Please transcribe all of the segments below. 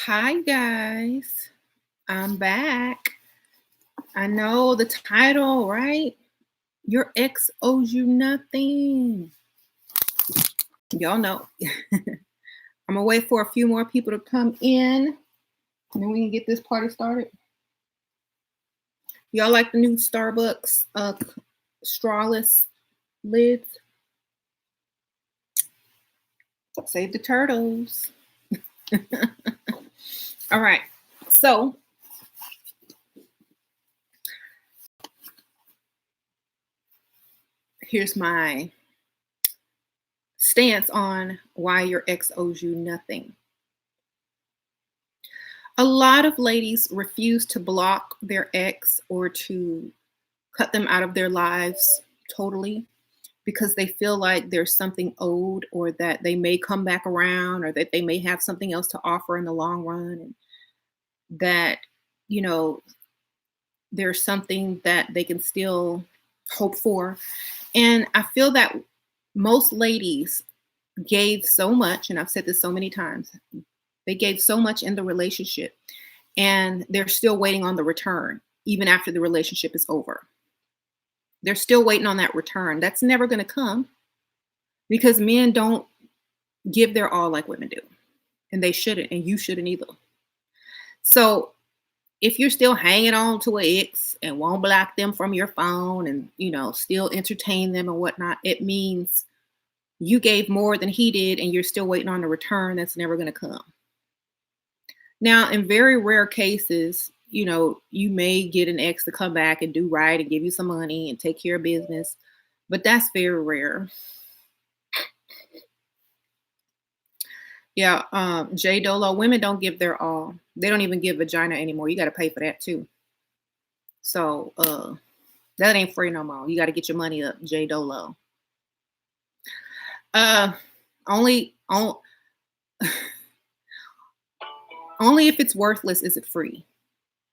Hi, guys. I'm back. I know the title, right? Your ex owes you nothing. Y'all know. I'm going to wait for a few more people to come in, and then we can get this party started. Y'all like the new Starbucks strawless lids? Save the turtles. All right. So, here's my stance on why your ex owes you nothing. A lot of ladies refuse to block their ex or to cut them out of their lives totally because they feel like there's something owed or that they may come back around or that they may have something else to offer in the long run and that, you know, there's something that they can still hope for. And I feel that most ladies gave so much, and I've said this so many times, they gave so much in the relationship and they're still waiting on the return, even after the relationship is over. They're still waiting on that return. That's never going to come because men don't give their all like women do. And they shouldn't, and you shouldn't either. So if you're still hanging on to an ex and won't block them from your phone and, still entertain them and whatnot, it means you gave more than he did and you're still waiting on the return that's never going to come. Now, in very rare cases, you may get an ex to come back and do right and give you some money and take care of business, but that's very rare. Yeah, J Dolo, women don't give their all. They don't even give vagina anymore. You got to pay for that too. So that ain't free no more. You got to get your money up, J Dolo. Only if it's worthless is it free.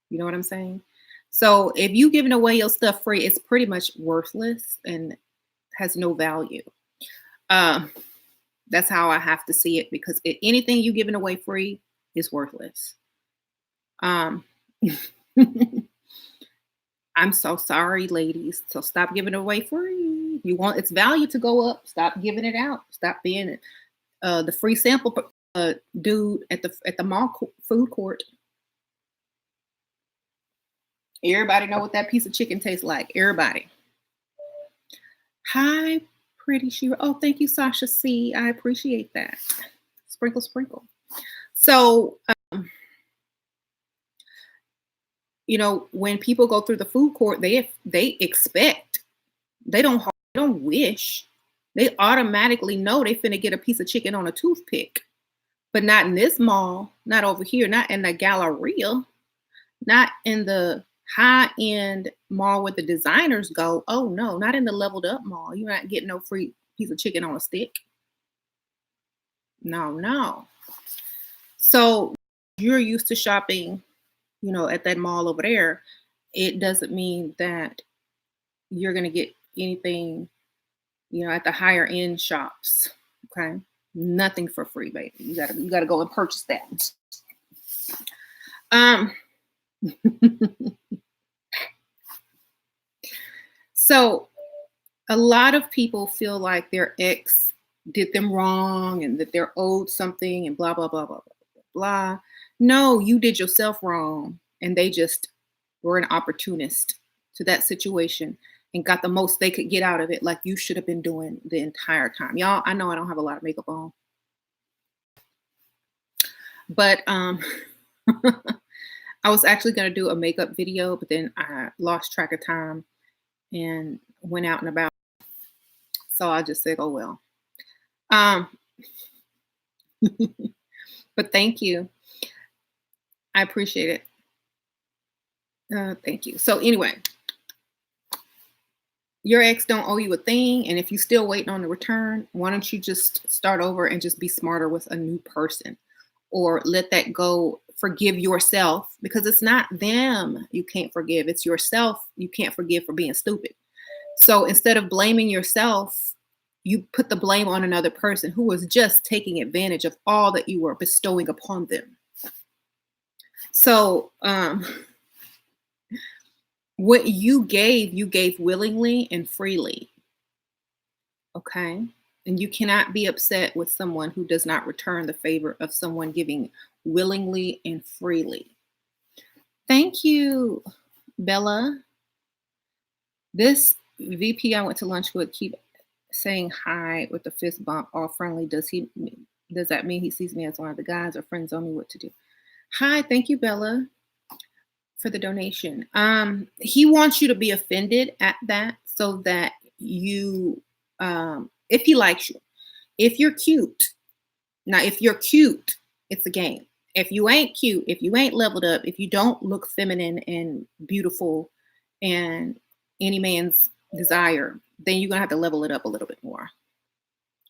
You know what I'm saying? So if you giving away your stuff free, it's pretty much worthless and has no value. That's how I have to see it because anything you giving away free is worthless. I'm so sorry, ladies. So stop giving it away free. You want its value to go up. Stop giving it out. Stop being the free sample dude at the mall food court. Everybody know what that piece of chicken tastes like. Everybody. Hi, pretty Shira. Oh, thank you, Sasha C. I appreciate that. Sprinkle, sprinkle. So, when people go through the food court, they expect. They don't wish. They automatically know they finna get a piece of chicken on a toothpick. But not in this mall, not over here, not in the Galleria, not in the high-end mall where the designers go. Oh no, not in the leveled up mall. You're not getting no free piece of chicken on a stick. No. So you're used to shopping, at that mall over there. It doesn't mean that you're gonna get anything, at the higher end shops. Okay. Nothing for free, baby. You gotta go and purchase that. So a lot of people feel like their ex did them wrong and that they're owed something and blah, blah, blah, blah, blah, blah. No, you did yourself wrong. And they just were an opportunist to that situation and got the most they could get out of it, like you should have been doing the entire time. Y'all, I know I don't have a lot of makeup on. But I was actually going to do a makeup video, but then I lost track of time and went out and about. So I just said, oh, well. But thank you. I appreciate it. Thank you. So anyway, your ex don't owe you a thing. And if you're still waiting on the return, why don't you just start over and just be smarter with a new person or let that go. Forgive yourself because it's not them you can't forgive. It's yourself you can't forgive for being stupid. So instead of blaming yourself, you put the blame on another person who was just taking advantage of all that you were bestowing upon them. So, what you gave willingly and freely. Okay. And you cannot be upset with someone who does not return the favor of someone giving willingly and freely. Thank you, Bella. This VP I went to lunch with keep saying hi with the fist bump, all friendly. Does that mean he sees me as one of the guys or friends on me what to do? Hi, thank you, Bella, for the donation. He wants you to be offended at that so that you if he likes you. If you're cute, now if you're cute, it's a game. If you ain't cute, if you ain't leveled up, if you don't look feminine and beautiful and any man's desire, then you're gonna have to level it up a little bit more.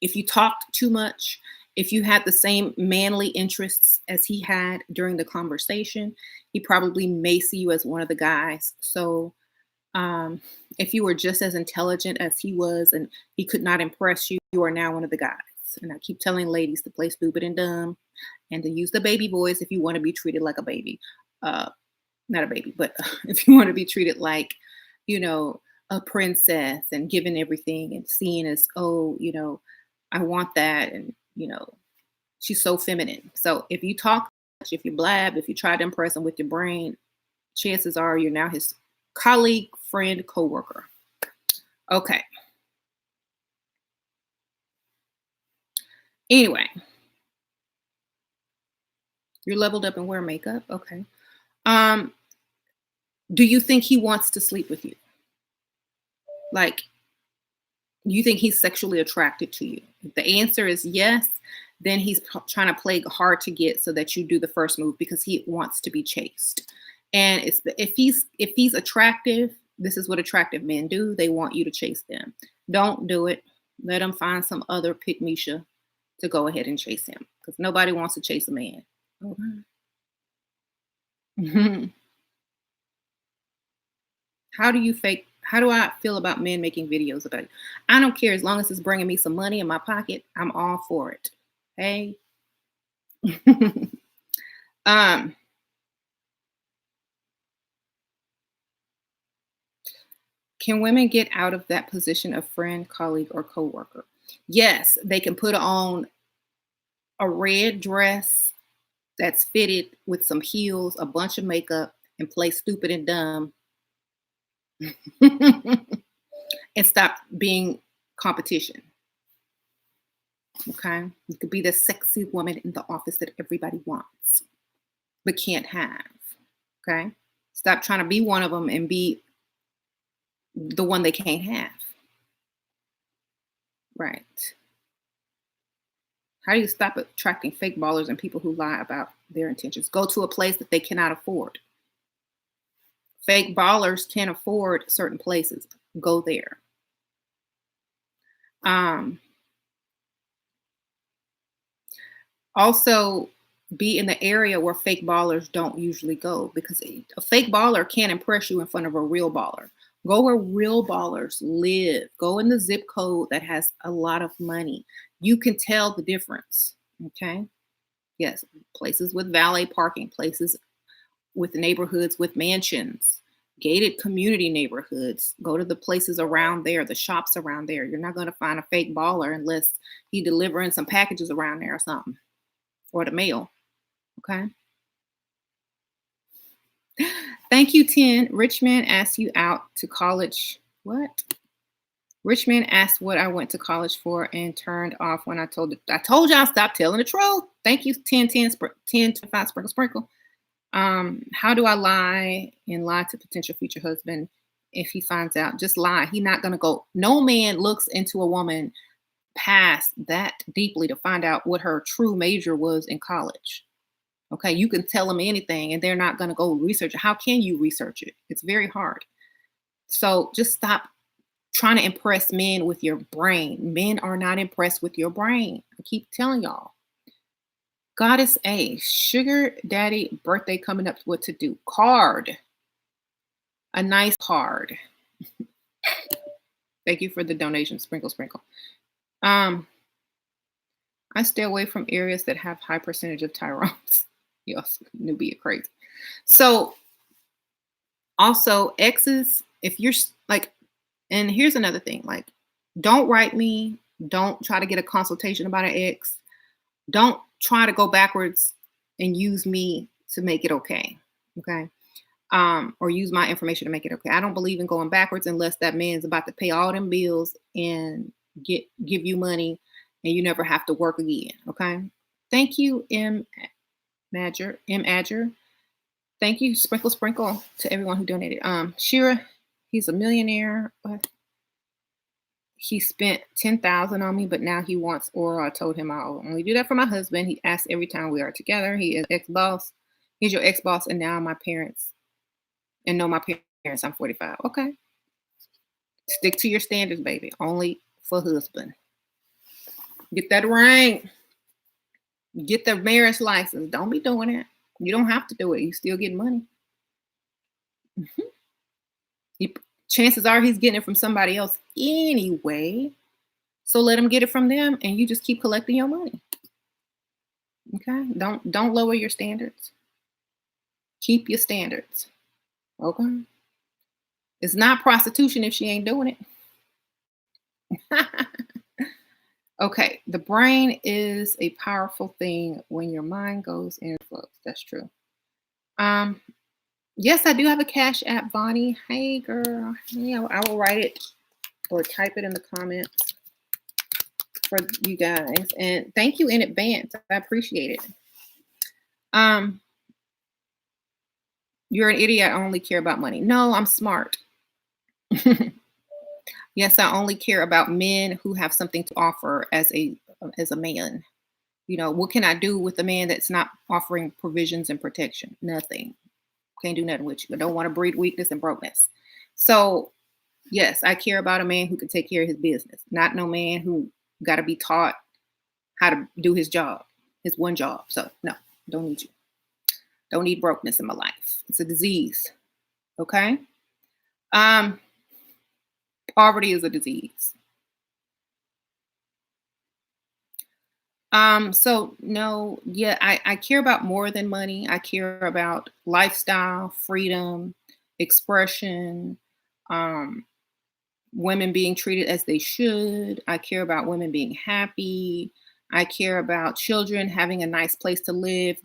If you talked too much, if you had the same manly interests as he had during the conversation, he probably may see you as one of the guys. So um, if you were just as intelligent as he was and he could not impress you, you are now one of the guys. And I keep telling ladies to play stupid and dumb and to use the baby voice if you want to be treated like a baby. Uh, Not a baby, but if you want to be treated like, you know, a princess and given everything and seen as, oh, I want that. And, she's so feminine. So if you talk, if you blab, if you try to impress him with your brain, chances are you're now his colleague, friend, coworker. Okay. Anyway, you're leveled up and wear makeup. Okay. Um, do you think he wants to sleep with you? Like, you think he's sexually attracted to you? If the answer is yes, then he's trying to play hard to get so that you do the first move because he wants to be chased. And if he's attractive, this is what attractive men do. They want you to chase them. Don't do it. Let him find some other pick Misha to go ahead and chase him because nobody wants to chase a man. Okay. How do I feel about men making videos about it? I don't care as long as it's bringing me some money in my pocket. I'm all for it. Hey. um, can women get out of that position of friend, colleague, or coworker? Yes, they can put on a red dress that's fitted with some heels, a bunch of makeup, and play stupid and dumb and stop being competition. Okay. You could be the sexy woman in the office that everybody wants, but can't have. Okay. Stop trying to be one of them and be the one they can't have. Right. How do you stop attracting fake ballers and people who lie about their intentions? Go to a place that they cannot afford. Fake ballers can't afford certain places. Go there. Um, Also, be in the area where fake ballers don't usually go because a fake baller can't impress you in front of a real baller. Go where real ballers live. Go in the zip code that has a lot of money. You can tell the difference. Okay. Yes. Places with valet parking, places with neighborhoods with mansions, gated community neighborhoods. Go to the places around there, the shops around there. You're not going to find a fake baller unless he delivering some packages around there or something, or the mail. Okay. Thank you, 10. Rich man asked you out to college. What? Rich man asked what I went to college for and turned off when I told y'all stop telling the truth. Thank you, 10, 10, 10, 25, sprinkle, sprinkle. How do I lie and lie to potential future husband if he finds out? Just lie. He not gonna go. No man looks into a woman past that deeply to find out what her true major was in college. Okay, you can tell them anything and they're not going to go research it. How can you research it? It's very hard. So just stop trying to impress men with your brain. Men are not impressed with your brain. I keep telling y'all. Goddess A, sugar daddy birthday coming up. What to do? Card. A nice card. Thank you for the donation. Sprinkle, sprinkle. I stay away from areas that have high percentage of Tyrants. Yes, newbie crazy. So also exes, if you're like, and here's another thing, like, don't write me, don't try to get a consultation about an ex, don't try to go backwards and use me to make it okay. Okay. Or use my information to make it okay. I don't believe in going backwards unless that man's about to pay all them bills and give you money and you never have to work again. Okay. Thank you, M. Adger. Thank you, Sprinkle Sprinkle, to everyone who donated. Shira, he's a millionaire. He spent 10,000 on me, but now he wants oral. I told him I'll only do that for my husband. He asks every time we are together. He is ex-boss. He's your ex-boss, and now my parents, and know my parents. I'm 45. Okay. Stick to your standards, baby. Only for husband. Get that ring. Get the marriage license. Don't be doing it. You don't have to do it. You still get money. Chances are he's getting it from somebody else anyway. So let him get it from them, and you just keep collecting your money. Okay? Don't lower your standards. Keep your standards. Okay? It's not prostitution if she ain't doing it. Okay, the brain is a powerful thing when your mind goes in flux. That's true. Yes, I do have a Cash App, Bonnie. Hey, girl. Yeah, I will write it or type it in the comments for you guys. And thank you in advance. I appreciate it. You're an idiot. I only care about money. No, I'm smart. Yes, I only care about men who have something to offer as a man. You know, what can I do with a man that's not offering provisions and protection? Nothing. Can't do nothing with you. I don't want to breed weakness and brokenness. So, yes, I care about a man who can take care of his business, not no man who got to be taught how to do his job, his one job. So, no, don't need you. Don't need brokenness in my life. It's a disease. Okay? Poverty is a disease. So no, yeah, I care about more than money. I care about lifestyle, freedom, expression, um, women being treated as they should. I care about women being happy. I care about children having a nice place to live,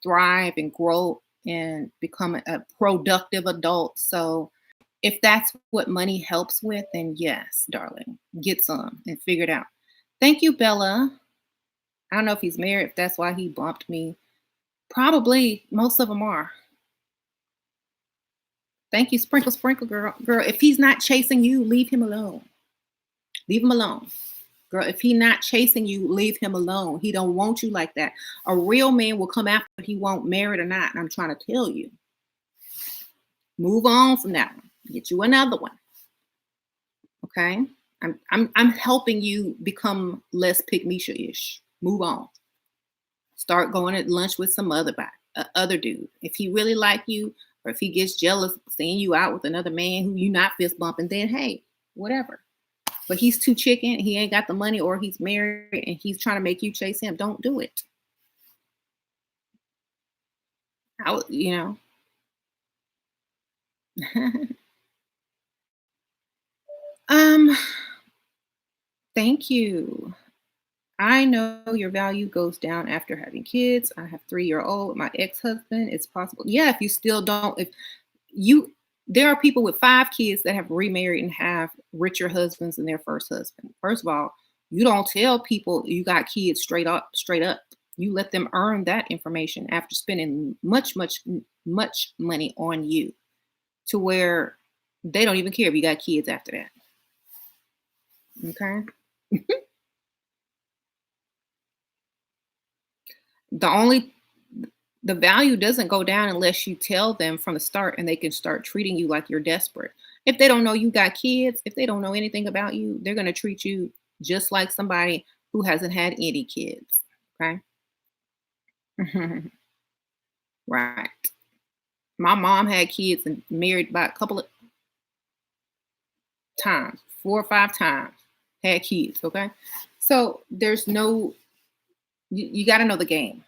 thrive, and grow and become a productive adult. So if that's what money helps with, then yes, darling, get some and figure it out. Thank you, Bella. I don't know if he's married, if that's why he bumped me. Probably most of them are. Thank you, Sprinkle Sprinkle girl. Girl, if he's not chasing you, leave him alone. Leave him alone. Girl, if he's not chasing you, leave him alone. He don't want you like that. A real man will come after he won't, married or not. And I'm trying to tell you. Move on from that one. Get you another one. Okay? I'm helping you become less pygmisha-ish. Move on. Start going at lunch with some other dude. If he really like you, or if he gets jealous seeing you out with another man who you not fist bumping, then hey, whatever. But he's too chicken. He ain't got the money, or he's married and he's trying to make you chase him. Don't do it. You know. Thank you. I know your value goes down after having kids. I have 3-year-old. My ex-husband. It's possible. Yeah, if you still don't, if you, there are people with 5 kids that have remarried and have richer husbands than their first husband. First of all, you don't tell people you got kids straight up. You let them earn that information after spending much money on you, to where they don't even care if you got kids after that. Okay. The value doesn't go down unless you tell them from the start, and they can start treating you like you're desperate. If they don't know you got kids, if they don't know anything about you, they're going to treat you just like somebody who hasn't had any kids. Okay. Right. My mom had kids and married by a couple of times, 4 or 5 times, had kids. Okay. So there's no, you got to know the game.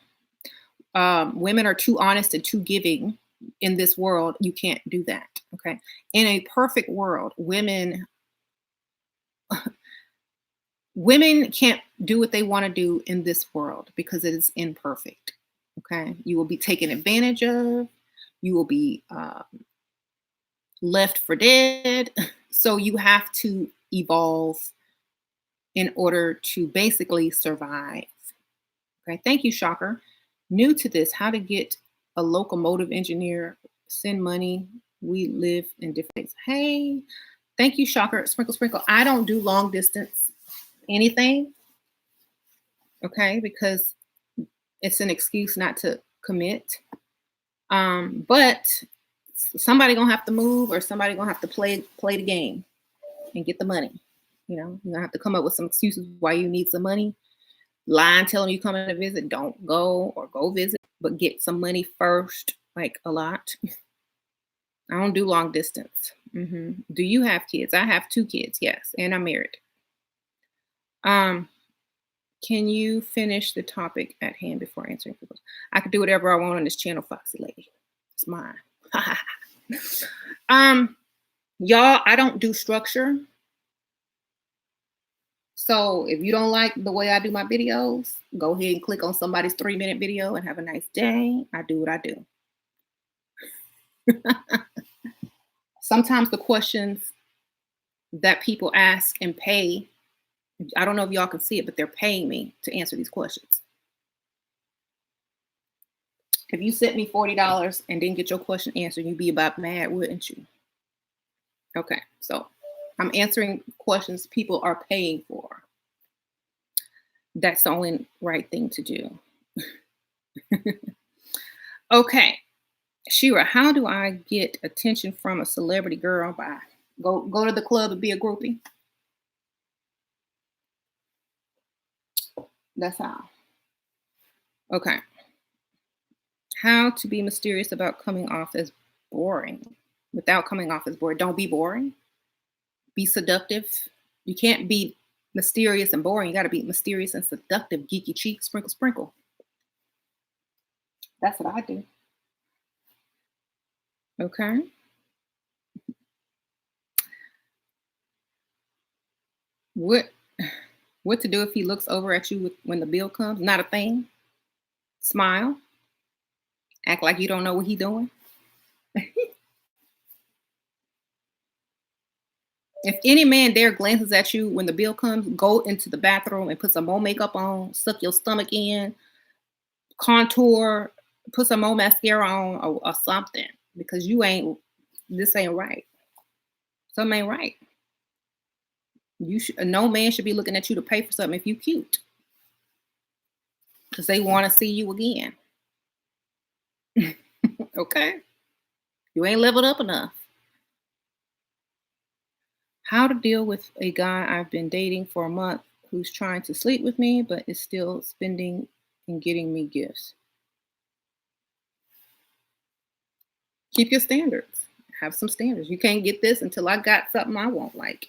Women are too honest and too giving in this world, you can't do that. Okay. In a perfect world, women can't do what they want to do in this world because it is imperfect. Okay. You will be taken advantage of. You will be left for dead. So you have to evolve in order to basically survive. Okay. Thank you, Shocker. New to this, how to get a locomotive engineer, send money. We live in different states. Hey, thank you, Shocker. Sprinkle, sprinkle. I don't do long distance anything. Okay. Because it's an excuse not to commit. But somebody gonna have to move, or somebody gonna have to play the game and get the money. You know, you're gonna have to come up with some excuses why you need some money. Lie and tell them you coming to visit. Don't go, or go visit, but get some money first, like a lot. I don't do long distance. Do you have kids? I have 2 kids, yes, and I'm married. Can you finish the topic at hand before answering people? I can do whatever I want on this channel, Foxy Lady. It's mine. Y'all, I don't do structure. So if you don't like the way I do my videos, go ahead and click on somebody's 3-minute video and have a nice day. I do what I do. Sometimes the questions that people ask and pay, I don't know if y'all can see it, but they're paying me to answer these questions. If you sent me $40 and didn't get your question answered, you'd be about mad, wouldn't you? Okay, so I'm answering questions people are paying for. That's the only right thing to do. Okay, Shira, how do I get attention from a celebrity girl? By go to the club and be a groupie. That's how. Okay. How to be mysterious about coming off as boring. Without coming off as boring. Don't be boring. Be seductive. You can't be mysterious and boring. You got to be mysterious and seductive. Geeky cheek, sprinkle, sprinkle. That's what I do. Okay. What to do if he looks over at you when the bill comes? Not a thing. Smile. Act like you don't know what he's doing. If any man dare glances at you when the bill comes, go into the bathroom and put some more makeup on, suck your stomach in, contour, put some more mascara on, or something, because this ain't right. Something ain't right. No man should be looking at you to pay for something if you cute, because they want to see you again. Okay, you ain't leveled up enough. How to deal with a guy I've been dating for a month who's trying to sleep with me, but is still spending and getting me gifts. Keep your standards. Have some standards. You can't get this until I got something I won't like.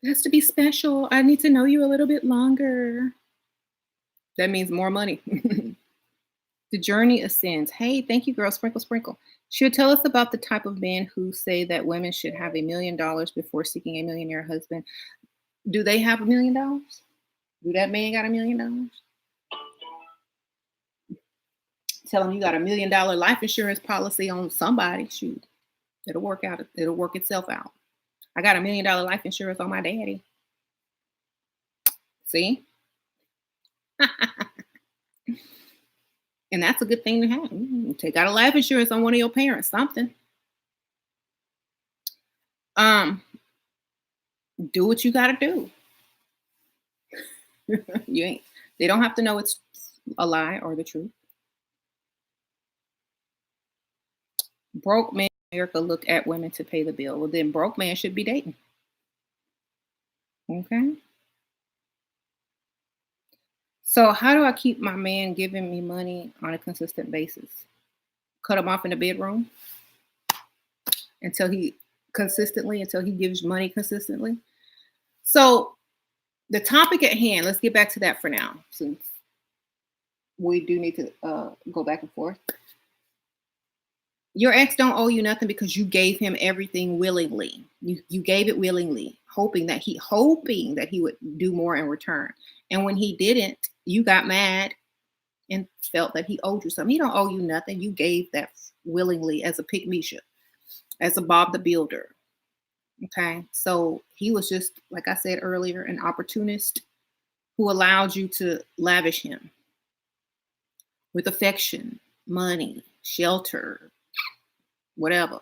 It has to be special. I need to know you a little bit longer. That means more money. The journey ascends. Hey, thank you, girl. Sprinkle, sprinkle. Should tell us about the type of men who say that women should have $1 million before seeking a millionaire husband. Do they have $1 million? Do that man got $1 million? Tell him you got $1 million life insurance policy on somebody. Shoot, it'll work out. It'll work itself out. I got $1 million life insurance on my daddy. See? And that's a good thing to have. Take out a life insurance on one of your parents, something. Do what you gotta do. They don't have to know it's a lie or the truth. Broke men in America look at women to pay the bill. Well, then broke man should be dating. Okay. So how do I keep my man giving me money on a consistent basis? Cut him off in the bedroom until he gives money consistently. So the topic at hand, let's get back to that for now, since we do need to go back and forth. Your ex don't owe you nothing because you gave him everything willingly. You gave it willingly, hoping that he would do more in return. And when he didn't, you got mad and felt that he owed you something. He don't owe you nothing. You gave that willingly as a pygmy, as a Bob the Builder. Okay. So he was just, like I said earlier, an opportunist who allowed you to lavish him with affection, money, shelter, whatever.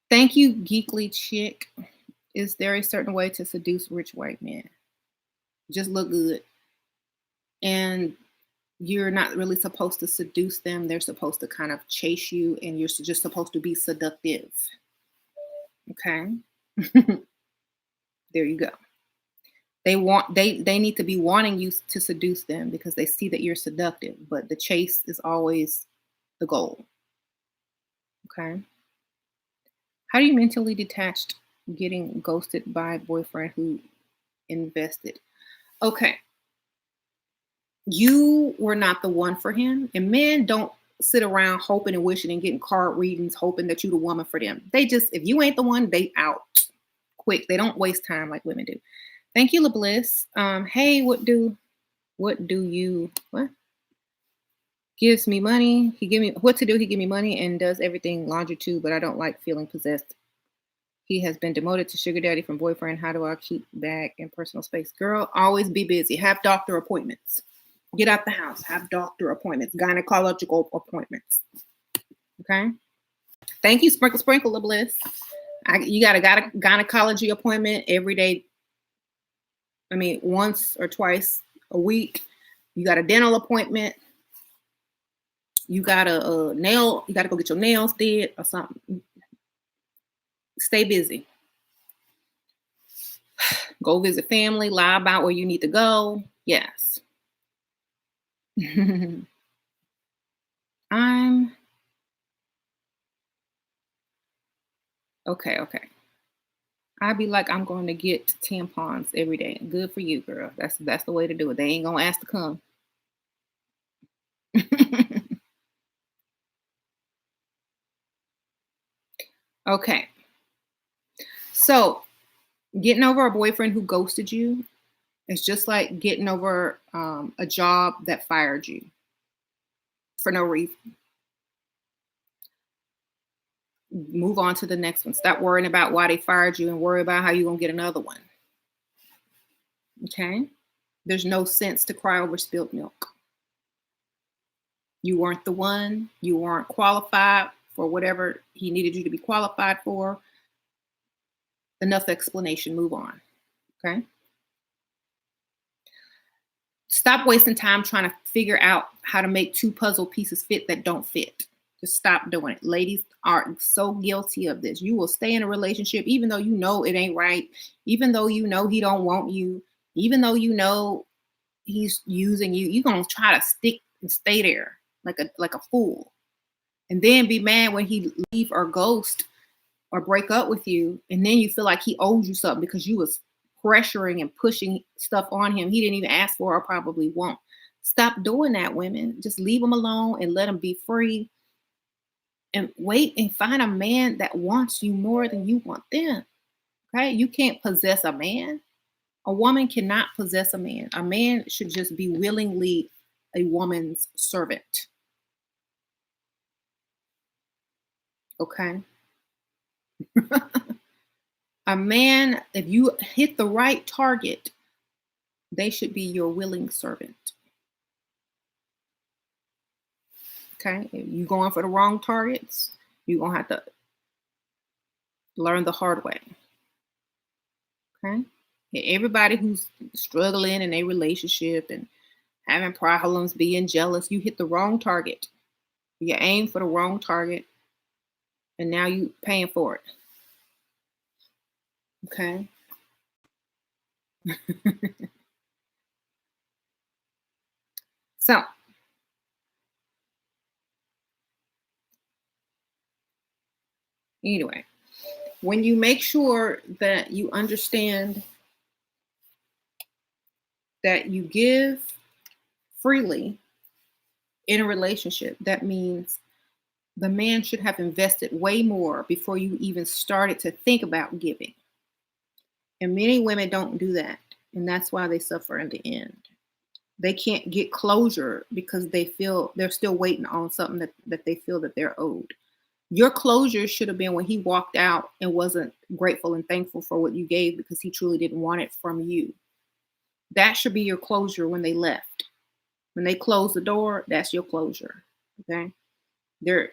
Thank you, Geekly Chick. Is there a certain way to seduce rich white men? Just look good. And you're not really supposed to seduce them. They're supposed to kind of chase you, and you're just supposed to be seductive. Okay. There you go. They need to be wanting you to seduce them because they see that you're seductive, but the chase is always the goal. Okay. How do you mentally detached getting ghosted by a boyfriend who invested? Okay. You were not the one for him, and men don't sit around hoping and wishing and getting card readings hoping that you the woman for them. They just, if you ain't the one, they out quick. They don't waste time like women do. Thank you, LaBliss. Hey, what gives me money? He give me what to do. He give me money and does everything laundry too, but I don't like feeling possessed. He has been demoted to sugar daddy from boyfriend. How do I keep back in personal space? Girl, always be busy. Have doctor appointments. Get out the house. Have doctor appointments. Gynecological appointments. Okay. Thank you, Sprinkle Sprinkle of Bliss. You got a gynecology appointment every day. I mean, once or twice a week. You got a dental appointment. You got a nail. You got to go get your nails did or something. Stay busy. Go visit family. Lie about where you need to go. Yes. I'm okay. I'd be like, I'm going to get tampons every day. Good for you, girl. That's the way to do it. They ain't gonna ask to come. Okay. So getting over a boyfriend who ghosted you is just like getting over a job that fired you for no reason. Move on to the next one. Stop worrying about why they fired you and worry about how you're going to get another one. Okay? There's no sense to cry over spilled milk. You weren't the one. You weren't qualified for whatever he needed you to be qualified for. Enough explanation. Move on. Okay? Stop wasting time trying to figure out how to make two puzzle pieces fit that don't fit. Just stop doing it. Ladies are so guilty of this. You will stay in a relationship even though you know it ain't right, even though you know he don't want you, even though you know he's using you. You're gonna try to stick and stay there like a fool. And then be mad when he leave or ghost or break up with you, and then you feel like he owes you something because you was pressuring and pushing stuff on him he didn't even ask for or probably won't. Stop doing that, women. Just leave him alone and let him be free. And wait and find a man that wants you more than you want them. Okay? You can't possess a man. A woman cannot possess a man. A man should just be willingly a woman's servant. Okay? A man, if you hit the right target, they should be your willing servant. Okay? If you're going for the wrong targets, you're going to have to learn the hard way. Okay? Everybody who's struggling in a relationship and having problems, being jealous, you hit the wrong target. You aim for the wrong target, and now you paying for it. Okay? So, anyway, when you make sure that you understand that you give freely in a relationship, that means The man should have invested way more before you even started to think about giving. And many women don't do that. And that's why they suffer in the end. They can't get closure because they feel they're still waiting on something that they feel that they're owed. Your closure should have been when he walked out and wasn't grateful and thankful for what you gave because he truly didn't want it from you. That should be your closure when they left. When they close the door, that's your closure. Okay. They're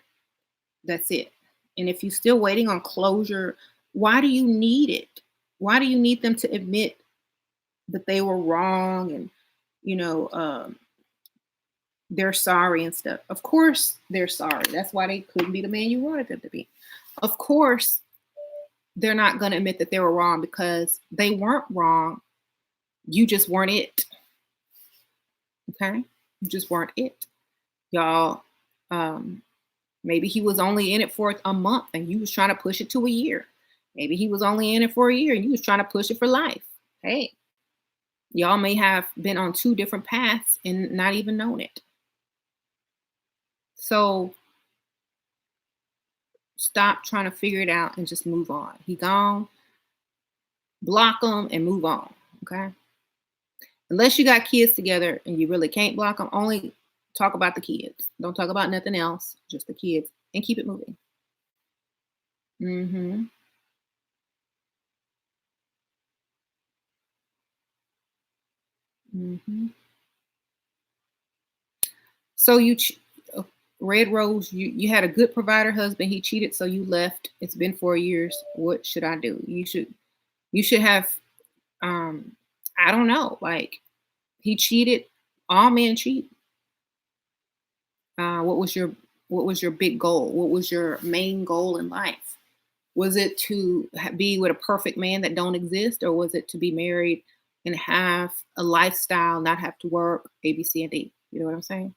That's it. And if you're still waiting on closure, why do you need it? Why do you need them to admit that they were wrong and you know they're sorry and stuff? Of course they're sorry. That's why they couldn't be the man you wanted them to be. Of course they're not going to admit that they were wrong because they weren't wrong. You just weren't it. Okay? You just weren't it. Y'all, maybe he was only in it for a month and you was trying to push it to a year. Maybe he was only in it for a year and you was trying to push it for life. Hey, y'all may have been on two different paths and not even known it. So stop trying to figure it out and just move on. He gone, block him and move on. Okay. Unless you got kids together and you really can't block them, only talk about the kids. Don't talk about nothing else, just the kids, and keep it moving. Mm-hmm. Mm-hmm. So Red Rose, you had a good provider husband. He cheated, so you left. It's been 4 years. What should I do? You should have I don't know. Like he cheated. All men cheat. What was your big goal? What was your main goal in life? Was it to be with a perfect man that don't exist, or was it to be married and have a lifestyle, not have to work, A, B, C, and D? You know what I'm saying?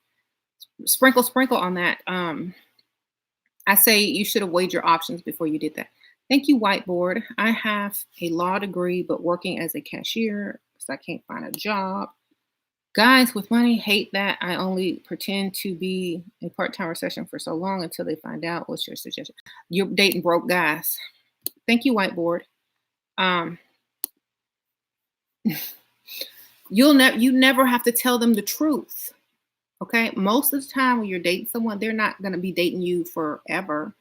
Sprinkle, sprinkle on that. I say you should have weighed your options before you did that. Thank you, whiteboard. I have a law degree, but working as a cashier because I can't find a job. Guys with money hate that. I only pretend to be a part-time recession for so long until they find out. What's your suggestion? You're dating broke guys. Thank you, whiteboard. Um, you never have to tell them the truth. Okay. Most of the time when you're dating someone, they're not going to be dating you forever,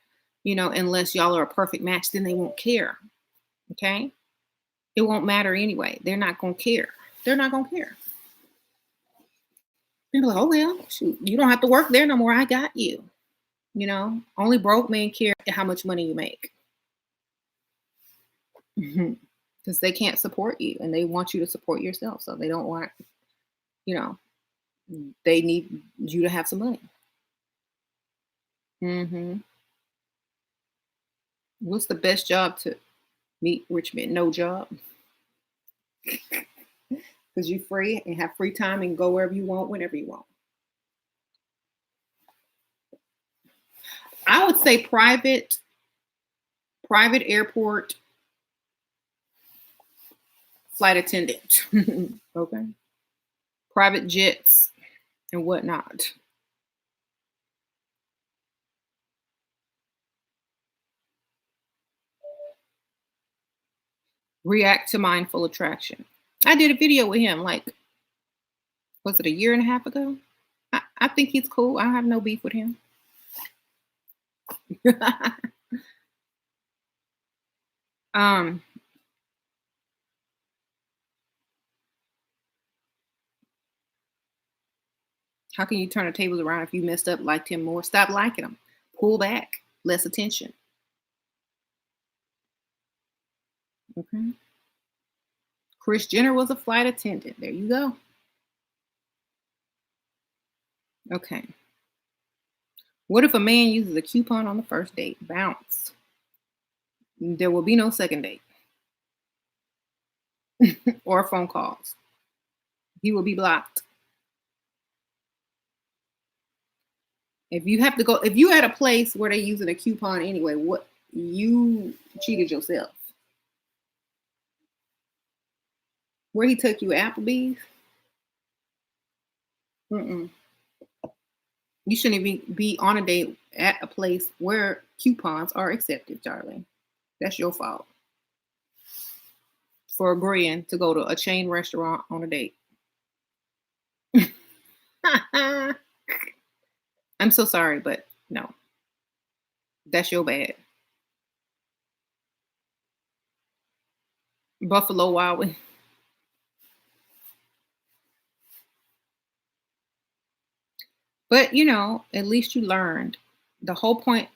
unless y'all are a perfect match, then they won't care. Okay. It won't matter anyway. They're not going to care. They're not going to care. They're like, oh, well, shoot, you don't have to work there no more. I got you. Only broke men care how much money you make. Because they can't support you and they want you to support yourself. So they don't want, you know, they need you to have some money. hmm What's the best job to meet rich men? No job. Because you're free and have free time and go wherever you want, whenever you want. I would say private airport flight attendant. Okay. Private jets and whatnot. React to mindful attraction. I did a video with him, like, was it a year and a half ago? I think he's cool. I have no beef with him. um, how can you turn the tables around if you messed up, liked him more? Stop liking him. Pull back. Less attention. Okay. Chris Jenner was a flight attendant. There you go. Okay. What if a man uses a coupon on the first date? Bounce. There will be no second date or phone calls. He will be blocked. If you have to go, if you at a place where they're using a coupon anyway, what you cheated yourself. Where he took you, Applebee's? Mm-mm. You shouldn't even be on a date at a place where coupons are accepted, darling. That's your fault for agreeing to go to a chain restaurant on a date. I'm so sorry, but no, that's your bad. Buffalo Wild Wings. But at least you learned. The whole point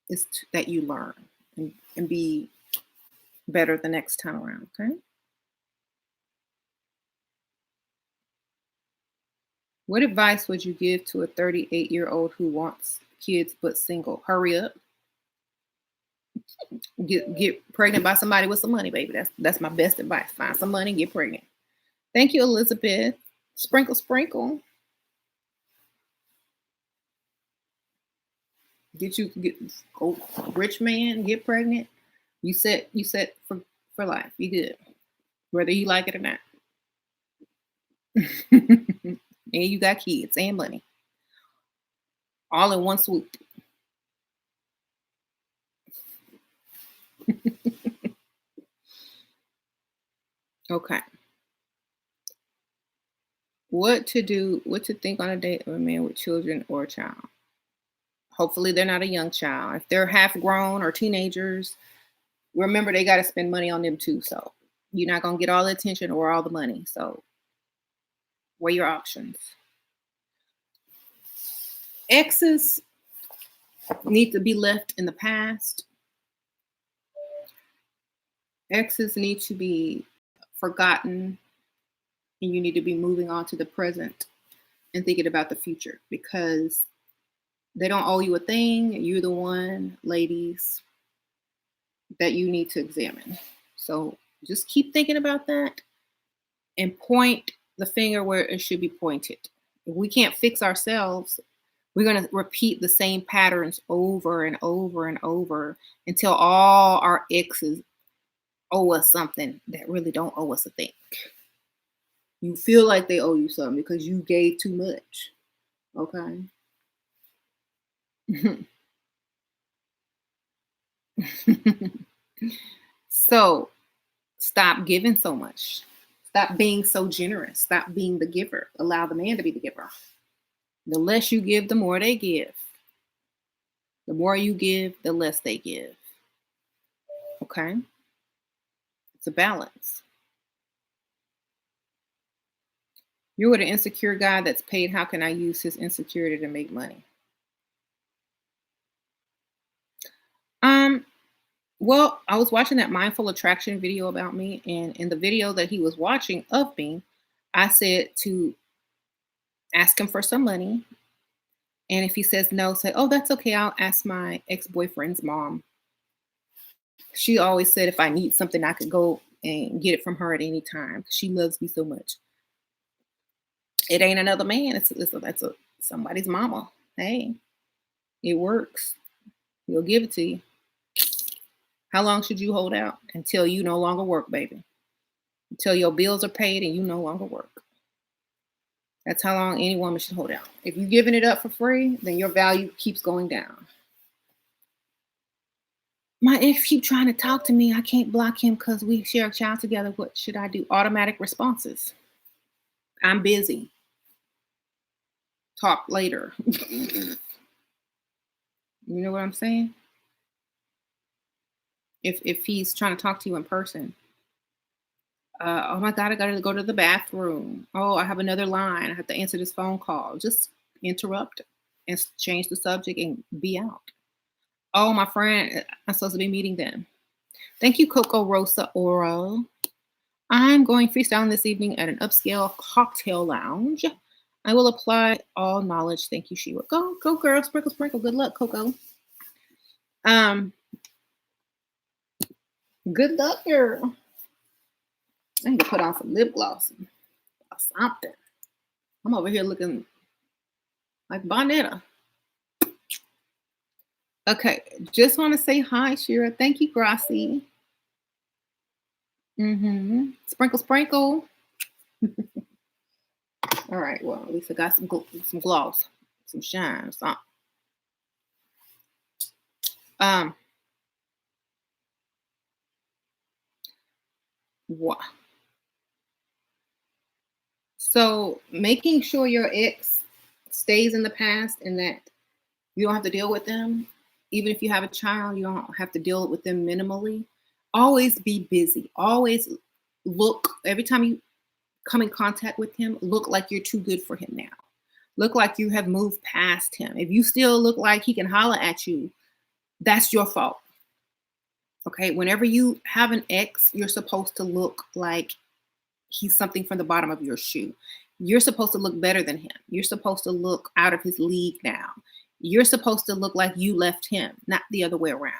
is that you learn and be better the next time around. Okay. What advice would you give to a 38-year-old who wants kids but single? Hurry up. Get pregnant by somebody with some money, baby. That's my best advice. Find some money, get pregnant. Thank you, Elizabeth. Sprinkle, sprinkle. Get go rich man, get pregnant. You set for life. You good. Whether you like it or not. And you got kids and money. All in one swoop. Okay. What to think on a date of a man with children or a child? Hopefully they're not a young child. If they're half grown or teenagers, remember they got to spend money on them too. So you're not gonna get all the attention or all the money. So weigh your options. Exes need to be left in the past. Exes need to be forgotten, and you need to be moving on to the present and thinking about the future because they don't owe you a thing. You're the one, ladies, that you need to examine. So just keep thinking about that and point the finger where it should be pointed. If we can't fix ourselves, we're going to repeat the same patterns over and over and over until all our exes owe us something that really don't owe us a thing. You feel like they owe you something because you gave too much. Okay. So stop giving so much. Stop being so generous. Stop being the giver. Allow the man to be the giver. The less you give, the more they give. The more you give, the less they give. Okay? It's a balance. You're with an insecure guy that's paid. How can I use his insecurity to make money? Um, well, I was watching that mindful attraction video about me, and in the video that he was watching of me, I said to ask him for some money. And if he says no, say, oh, that's okay. I'll ask my ex-boyfriend's mom. She always said if I need something, I could go and get it from her at any time. She loves me so much. It ain't another man. That's somebody's mama. Hey, it works. He'll give it to you. How long should you hold out? Until you no longer work, baby. Until your bills are paid and you no longer work. That's how long any woman should hold out. If you're giving it up for free, then your value keeps going down. My ex keep trying to talk to me. I can't block him because we share a child together. What should I do? Automatic responses. I'm busy. Talk later. You know what I'm saying? If he's trying to talk to you in person, oh my God, I gotta go to the bathroom. Oh, I have another line. I have to answer this phone call. Just interrupt and change the subject and be out. Oh, my friend, I'm supposed to be meeting them. Thank you, Coco Rosa Oro. I'm going freestyling this evening at an upscale cocktail lounge. I will apply all knowledge. Thank you, Sheila. Go, go, girl. Sprinkle, sprinkle. Good luck, Coco. Good luck, girl. I need to put on some lip gloss or something. I'm over here looking like Bonetta. Okay, just want to say hi, Shira. Thank you, Gracie. Sprinkle, sprinkle. All right, well, at least I got some gloss. some shine or something. Um, wha- so making sure your ex stays in the past and that you don't have to deal with them. Even if you have a child, you don't have to deal with them minimally. Always be busy. Always look, every time you come in contact with him, look like you're too good for him now. Look like you have moved past him. If you still look like he can holler at you, that's your fault. Okay. Whenever you have an ex, you're supposed to look like he's something from the bottom of your shoe. You're supposed to look better than him. You're supposed to look out of his league now. You're supposed to look like you left him, not the other way around.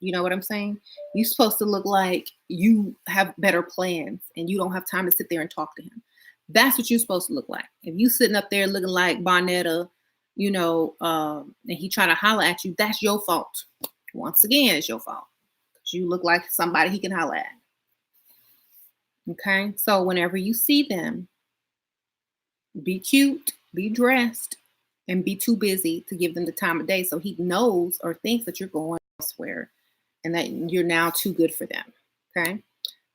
You know what I'm saying? You're supposed to look like you have better plans and you don't have time to sit there and talk to him. That's what you're supposed to look like. If you sitting up there looking like Bonetta, and he trying to holler at you, that's your fault. Once again, it's your fault. You look like somebody he can holler at. Okay, so whenever you see them, be cute, be dressed, and be too busy to give them the time of day so he knows or thinks that you're going elsewhere and that you're now too good for them. Okay.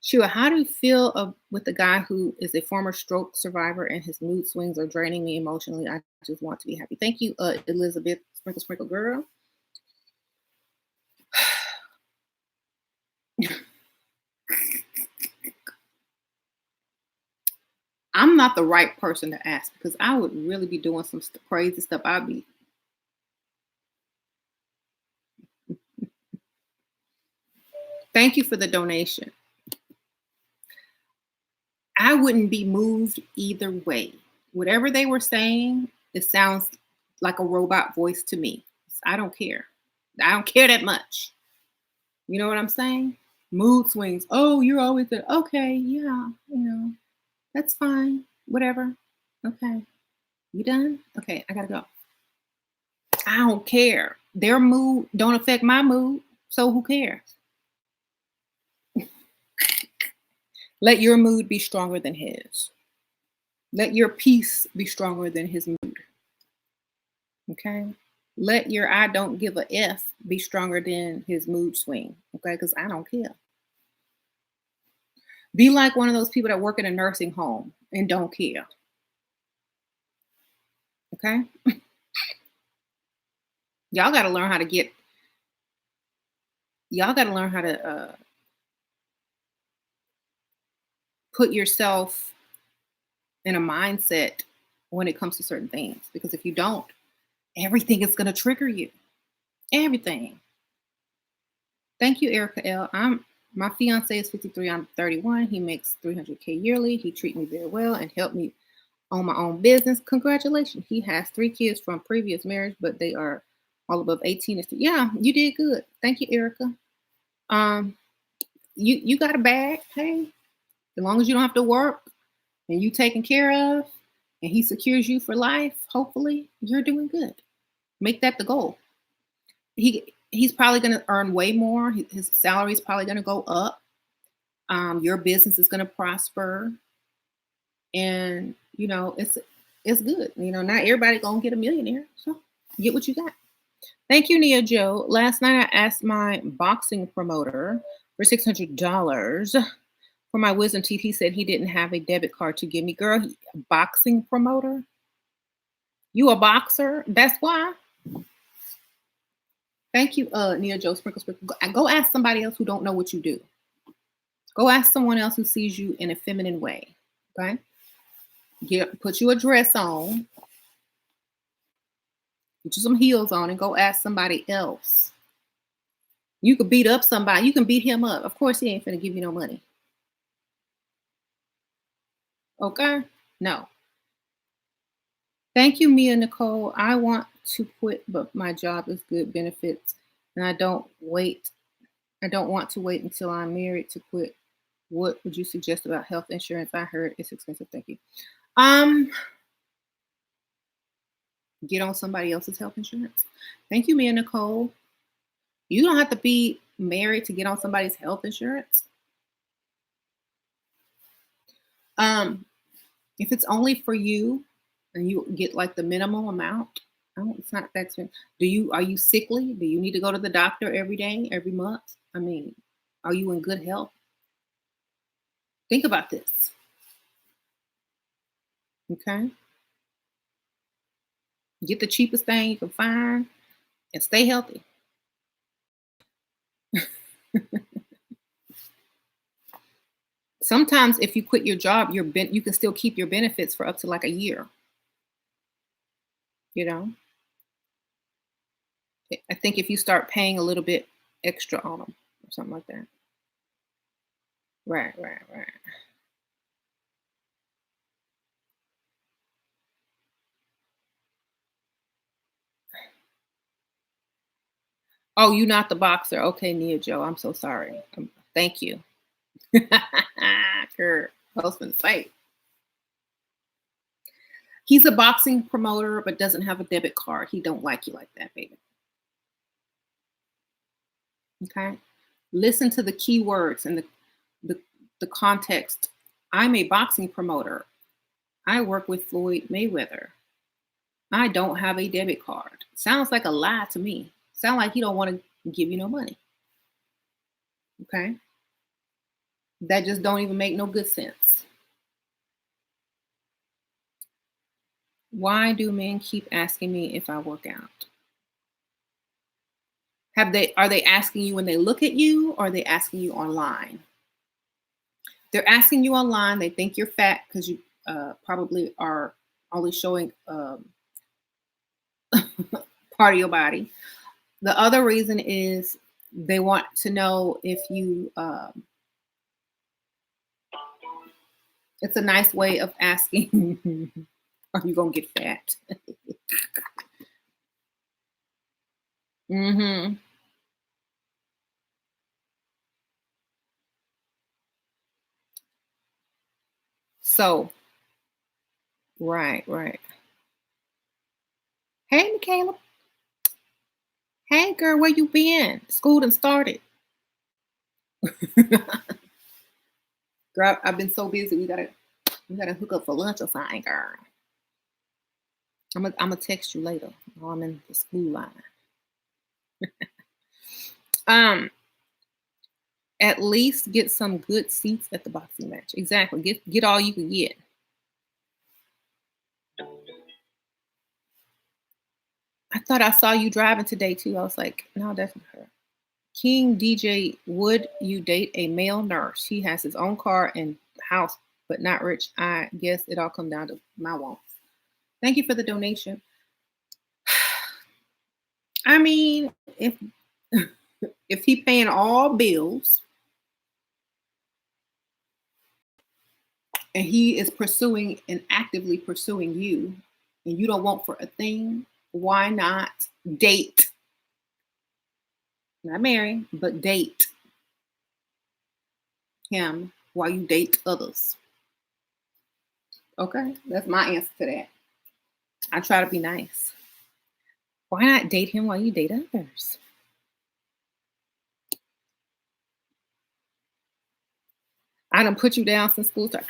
Shua, how do you feel with the guy who is a former stroke survivor and his mood swings are draining me emotionally? I just want to be happy. Thank you, Elizabeth Sprinkle Sprinkle Girl. I'm not the right person to ask because I would really be doing some crazy stuff. I'd be. Thank you for the donation. I wouldn't be moved either way. Whatever they were saying, it sounds like a robot voice to me. I don't care. I don't care that much. You know what I'm saying? Mood swings. Oh, you're always there. Okay, yeah, that's fine. Whatever. Okay. You done? Okay, I gotta go. I don't care. Their mood don't affect my mood. So who cares? Let your mood be stronger than his. Let your peace be stronger than his mood. Okay? Let your I don't give a F be stronger than his mood swing. Okay? Because I don't care. Be like one of those people that work in a nursing home and don't care. Okay? Y'all got to learn how to put yourself in a mindset when it comes to certain things. Because if you don't, everything is going to trigger you. Everything. Thank you, Erica L. My fiance is 53. I'm 31. He makes $300K yearly. He treats me very well and helped me own my own business. Congratulations. He has 3 kids from previous marriage, but they are all above 18. Yeah, you did good. Thank you, Erica. You got a bag. Hey, as long as you don't have to work and you taken care of and he secures you for life, hopefully you're doing good. Make that the goal. He's probably going to earn way more. His salary is probably going to go up. Your business is going to prosper, and it's good. Not everybody gonna get a millionaire, so get what you got. Thank you, Nia Joe. Last night I asked my boxing promoter for $600 for my wisdom teeth. He said he didn't have a debit card to give me. Girl, boxing promoter? You a boxer? That's why. Thank you, Nia Joe Sprinkle Sprinkle. Go ask somebody else who don't know what you do. Go ask someone else who sees you in a feminine way. Okay? Put you a dress on, put you some heels on, and go ask somebody else. You could beat up somebody. You can beat him up. Of course, he ain't finna give you no money. Okay? No. Thank you, Mia Nicole. I want to quit, but my job is good benefits, and I don't want to wait until I'm married to quit. What would you suggest about health insurance? I heard it's expensive. Thank you. Get on somebody else's health insurance. Thank you, Mia Nicole. You don't have to be married to get on somebody's health insurance. If it's only for you and you get like the minimum amount, Oh, it's not that expensive. Are you sickly? Do you need to go to the doctor every day, every month? I mean, are you in good health? Think about this. Okay. Get the cheapest thing you can find and stay healthy. Sometimes if you quit your job, you can still keep your benefits for up to like a year, you know? I think if you start paying a little bit extra on them or something like that. Right, right, right. Oh, you not the boxer. Okay, Nia Joe. I'm so sorry. Thank you. Girl, I was gonna say. He's a boxing promoter, but doesn't have a debit card. He don't like you like that, baby. Okay. Listen to the key words and the, the context. I'm a boxing promoter. I work with Floyd Mayweather. I don't have a debit card. Sounds like a lie to me. Sound like he don't want to give you no money. Okay. That just don't even make no good sense. Why do men keep asking me if I work out? Are they asking you when they look at you or are they asking you online? They're asking you online. They think you're fat because you probably are always showing part of your body. The other reason is they want to know if you. It's a nice way of asking, "Are you gonna get fat?" hmm So, right, right. Hey, Michaela. Hey, girl, where you been? School done started. Girl, I've been so busy. We gotta hook up for lunch or something, girl. I'm gonna text you later while I'm in the school line. Um, at least get some good seats at the boxing match. Exactly. Get all you can get. I thought I saw you driving today too. I was like, no, that's not her. King DJ, would you date a male nurse? He has his own car and house, but not rich. I guess it all comes down to my wants. Thank you for the donation. I mean, if he paying all bills and he is pursuing and actively pursuing you, and you don't want for a thing, why not date? Not marry, but date him while you date others. Okay, that's my answer to that. I try to be nice. Why not date him while you date others? I done put you down since school started.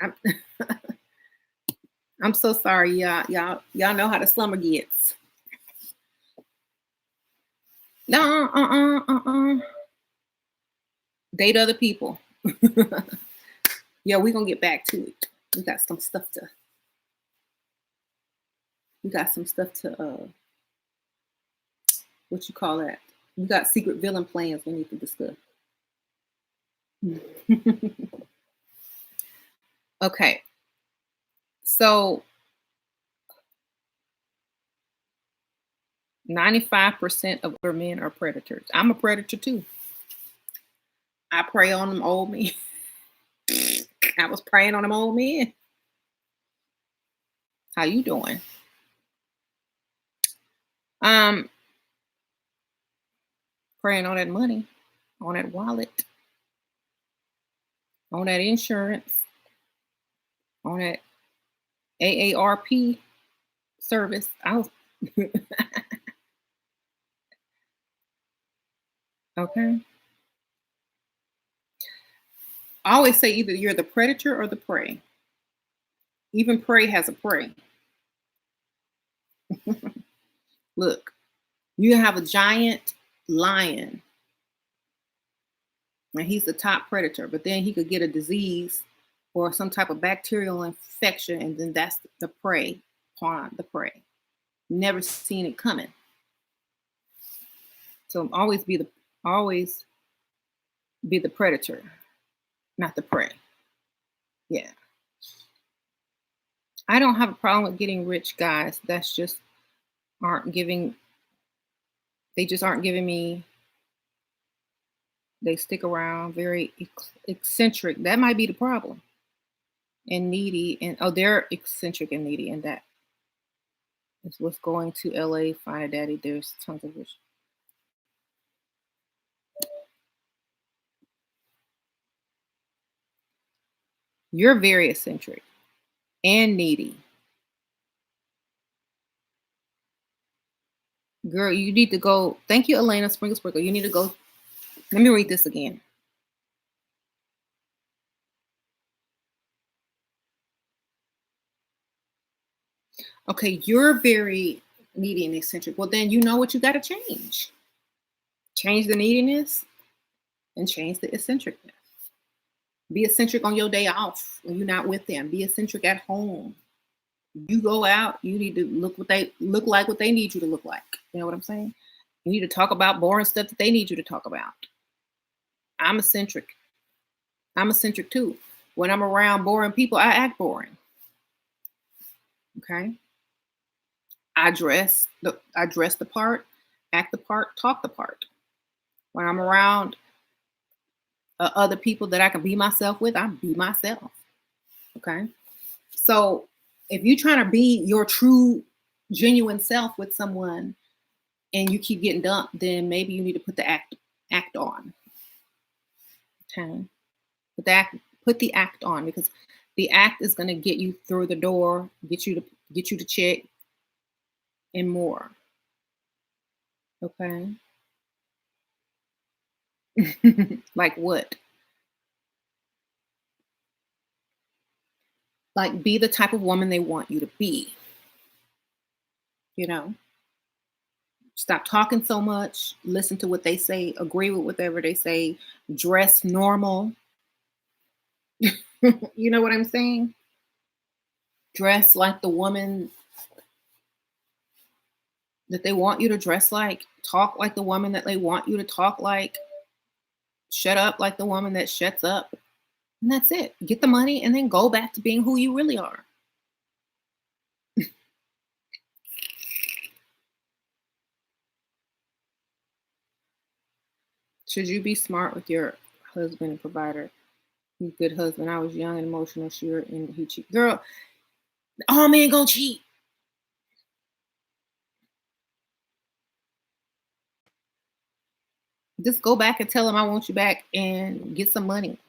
I'm, I'm so sorry, y'all know how the slumber gets. No, date other people. Yeah, we're gonna get back to it. We got some stuff to. We got some stuff to. What you call that? We got secret villain plans we need to discuss. Okay, so 95% of other men are predators. I'm a predator too. I prey on them old men. I was preying on them old men. How you doing? Um, Preying on that money, on that wallet, on that insurance, on that AARP service. I was okay. I always say either you're the predator or the prey. Even prey has a prey. Look, you can have a giant lion, and he's the top predator, but then he could get a disease or some type of bacterial infection, and then that's the prey upon the prey. Never seen it coming. So always be the predator, not the prey. Yeah. I don't have a problem with getting rich guys. That's just aren't giving they just aren't giving me they stick around very eccentric. That might be the problem. And needy and oh they're eccentric and needy and that is what's going to LA find a daddy. There's tons of rich. You're very eccentric and needy. Girl, you need to go. Thank you, Elena Sprinkle Sprinkle. You need to go. Let me read this again. Okay, you're very needy and eccentric. Well, then you know what you got to change. Change the neediness and change the eccentricness. Be eccentric on your day off when you're not with them. Be eccentric at home. You go out, you need to look like what they need you to look like. You know what I'm saying? You need to talk about boring stuff that they need you to talk about. I'm eccentric. I'm eccentric too. When I'm around boring people, I act boring. Okay. I dress the part, act the part, talk the part. When I'm around other people that I can be myself with, I be myself. Okay. So if you're trying to be your true, genuine self with someone and you keep getting dumped, then maybe you need to put the act on. Okay. Put the act on because the act is going to get you through the door, get you to check and more. Okay. Like what? Like be the type of woman they want you to be. You know, stop talking so much, listen to what they say, agree with whatever they say, dress normal. You know what I'm saying? Dress like the woman that they want you to dress like, talk like the woman that they want you to talk like, shut up like the woman that shuts up. And that's it. Get the money and then go back to being who you really are. Should you be smart with your husband and provider? He's a good husband. I was young and emotional, sure, and he cheat. Girl, all men gonna cheat. Just go back and tell him I want you back and get some money.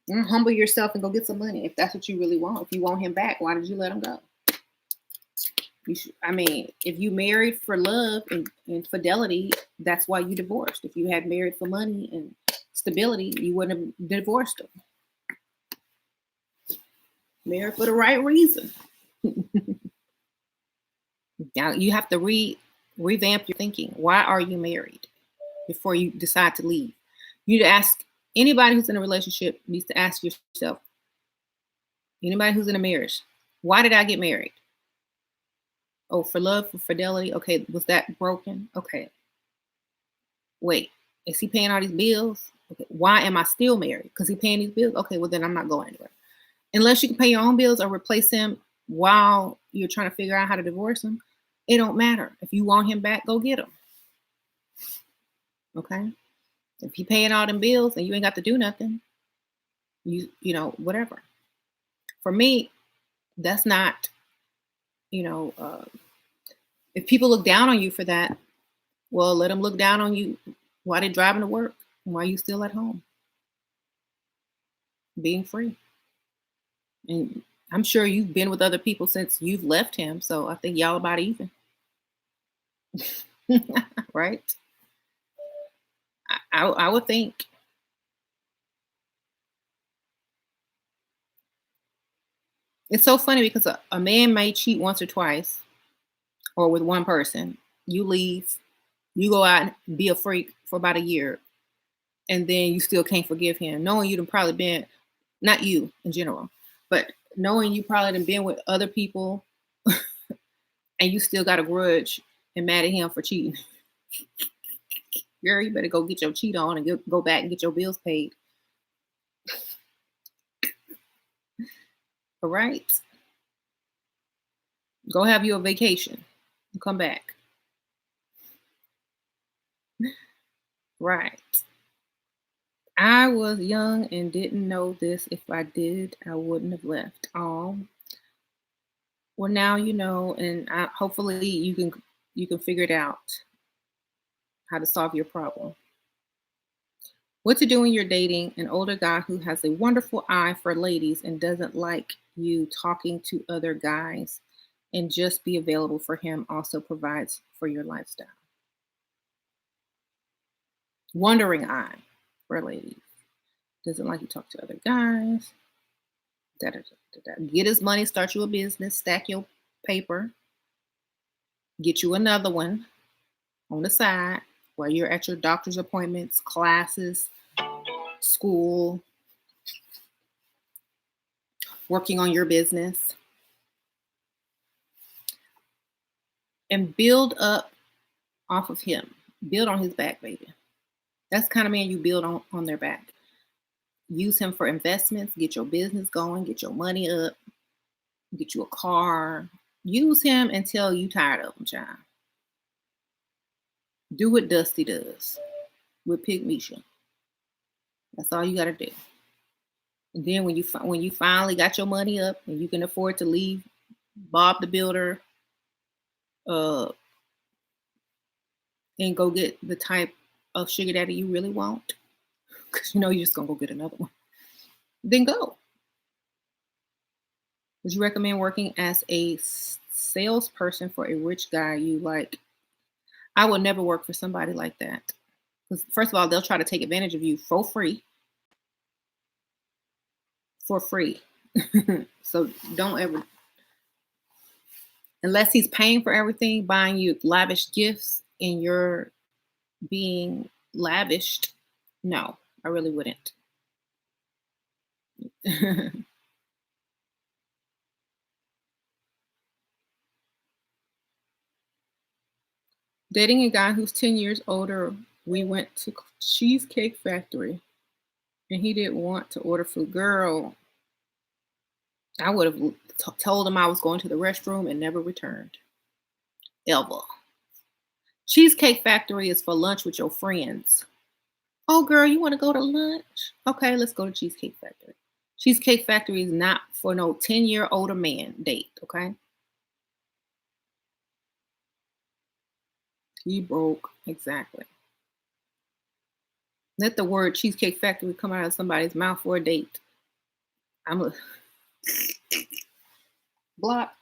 And humble yourself and go get some money if that's what you really want. If you want him back, why did you let him go? I mean, if you married for love and fidelity, that's why you divorced. If you had married for money and stability, you wouldn't have divorced him. Married for the right reason. Now you have to revamp your thinking. Why are you married before you decide to leave? You need to ask anybody who's in a relationship needs to ask yourself, anybody who's in a marriage, why did I get married? Oh, for love, for fidelity. Okay, was that broken? Okay. Wait, is he paying all these bills? Okay, why am I still married? Because he's paying these bills? Okay, well then I'm not going anywhere. Unless you can pay your own bills or replace him while you're trying to figure out how to divorce him, it don't matter. If you want him back, go get him. Okay? If he paying all them bills and you ain't got to do nothing, you know, whatever. For me, that's not, if people look down on you for that, well, let them look down on you while they're driving to work, while you still at home, being free. And I'm sure you've been with other people since you've left him, so I think y'all about even. Right? I would think. It's so funny because a man may cheat once or twice, or with one person. You leave, you go out and be a freak for about a year, and then you still can't forgive him, knowing you done probably been, not you in general, but knowing you probably done been with other people, and you still got a grudge and mad at him for cheating. Girl, you better go get your cheat on and go back and get your bills paid. All right? Go have you a vacation and come back. Right. I was young and didn't know this. If I did, I wouldn't have left. Oh, well, now you know, and hopefully you can figure it out how to solve your problem. What to do when you're dating an older guy who has a wonderful eye for ladies and doesn't like you talking to other guys, and just be available for him also provides for your lifestyle. Wandering eye for ladies. Doesn't like you talk to other guys. Da, da, da, da, da. Get his money, start you a business, stack your paper, get you another one on the side while you're at your doctor's appointments, classes, school, working on your business, and build up off of him. Build on his back, baby. That's the kind of man you build on their back. Use him for investments, get your business going, get your money up, get you a car. Use him until you tired of him, child. Do what Dusty does with Pig Misha. That's all you gotta do. And then when you finally got your money up and you can afford to leave Bob the Builder, uh, and go get the type of sugar daddy you really want, because you know you're just gonna go get another one, then go. Would you recommend working as a salesperson for a rich guy you like? I would never work for somebody like that. Because first of all, they'll try to take advantage of you for free. For free. So don't ever, unless he's paying for everything, buying you lavish gifts, and you're being lavished. No, I really wouldn't. Dating a guy who's 10 years older, we went to Cheesecake Factory and he didn't want to order food. Girl, I would have told him I was going to the restroom and never returned. Ever. Cheesecake Factory is for lunch with your friends. Oh, girl, you want to go to lunch? Okay, let's go to Cheesecake Factory. Cheesecake Factory is not for no 10-year older man date, okay? He broke. Exactly. Let the word Cheesecake Factory come out of somebody's mouth for a date. I'm a block.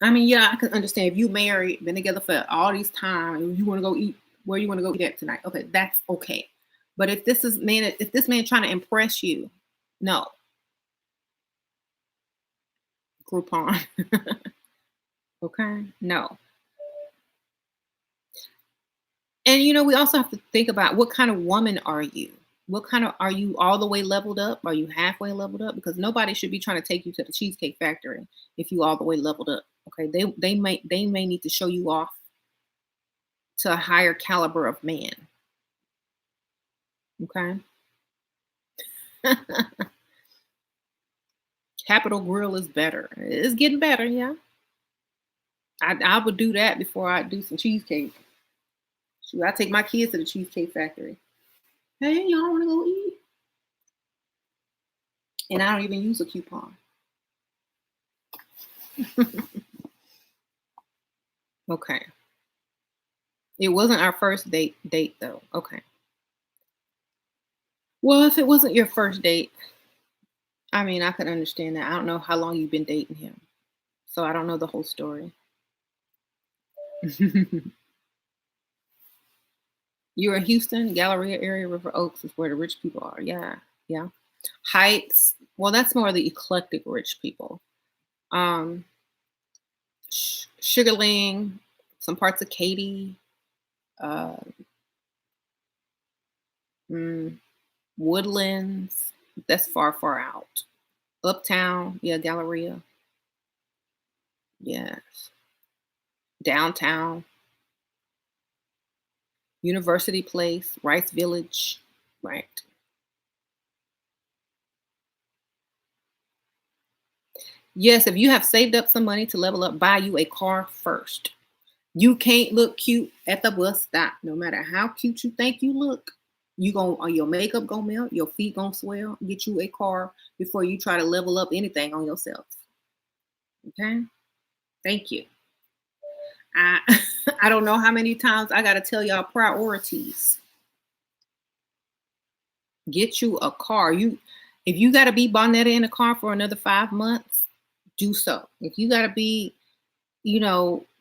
I mean, yeah, I can understand if you married, been together for all these time, and you want to go eat where you want to go eat at tonight. Okay, that's okay. But if this man trying to impress you, no. Groupon. Okay, no. And we also have to think about what kind of woman are you? What kind of, are you all the way leveled up? Are you halfway leveled up? Because nobody should be trying to take you to the Cheesecake Factory if you all the way leveled up. Okay, they may need to show you off to a higher caliber of man. Okay. Capital Grill is better. It's getting better, yeah. I would do that before I do some cheesecake. Shoot, I take my kids to the Cheesecake Factory. Hey, y'all want to go eat? And I don't even use a coupon. Okay. It wasn't our first date though. Okay. Well, if it wasn't your first date, I mean, I could understand that. I don't know how long you've been dating him. So I don't know the whole story. You're in Houston, Galleria area, River Oaks is where the rich people are. Yeah, yeah. Heights, well, that's more the eclectic rich people. Um, Sugarling, some parts of Katy, uh, mm, Woodlands. That's far, far out. Uptown, yeah, Galleria, yes. Downtown, University Place, Rice Village, right. Yes, if you have saved up some money to level up, buy you a car first. You can't look cute at the bus stop, no matter how cute you think you look. You gon' your makeup gonna melt, your feet gonna swell. Get you a car before you try to level up anything on yourself. Okay, thank you. I I don't know how many times I gotta tell y'all priorities. Get you a car. If you gotta be Bonetta in a car for another 5 months, do so. If you gotta be,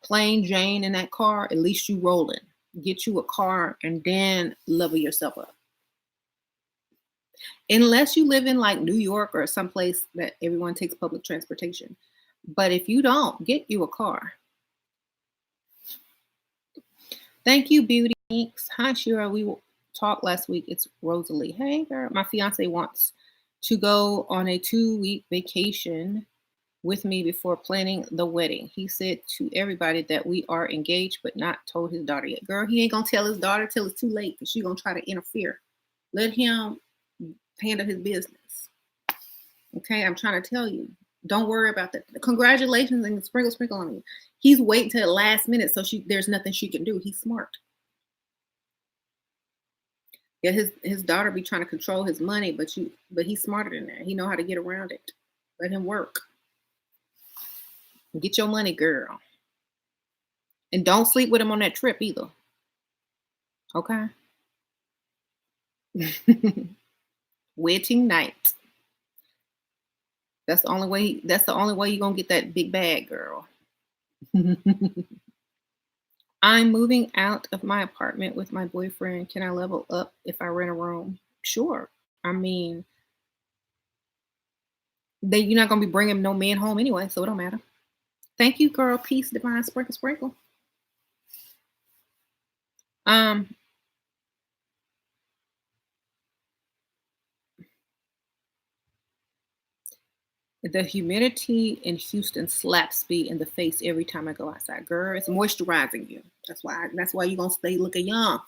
plain Jane in that car, at least you rolling. Get you a car and then level yourself up. Unless you live in like New York or someplace that everyone takes public transportation. But if you don't, get you a car. Thank you, Beauty Inks. Hi, Shira. We talked last week. It's Rosalie. Hey, girl. My fiance wants to go on a 2-week vacation with me before planning the wedding. He said to everybody that we are engaged, but not told his daughter yet. Girl, he ain't gonna tell his daughter till it's too late because she's gonna try to interfere. Let him handle his business. Okay, I'm trying to tell you. Don't worry about that. Congratulations and sprinkle on you. He's waiting till the last minute, so there's nothing she can do. He's smart. Yeah, his daughter be trying to control his money, but he's smarter than that. He know how to get around it. Let him work. Get your money, girl. And don't sleep with him on that trip either. Okay. Wedding night. That's the only way you're gonna get that big bag, girl. I'm moving out of my apartment with my boyfriend. Can I level up if I rent a room? Sure. I mean, you're not gonna be bringing no man home anyway, so it don't matter. Thank you, girl. Peace, divine, sprinkle, sprinkle. Um, the humidity in Houston slaps me in the face every time I go outside. Girl, it's moisturizing you. That's why you're gonna stay looking young.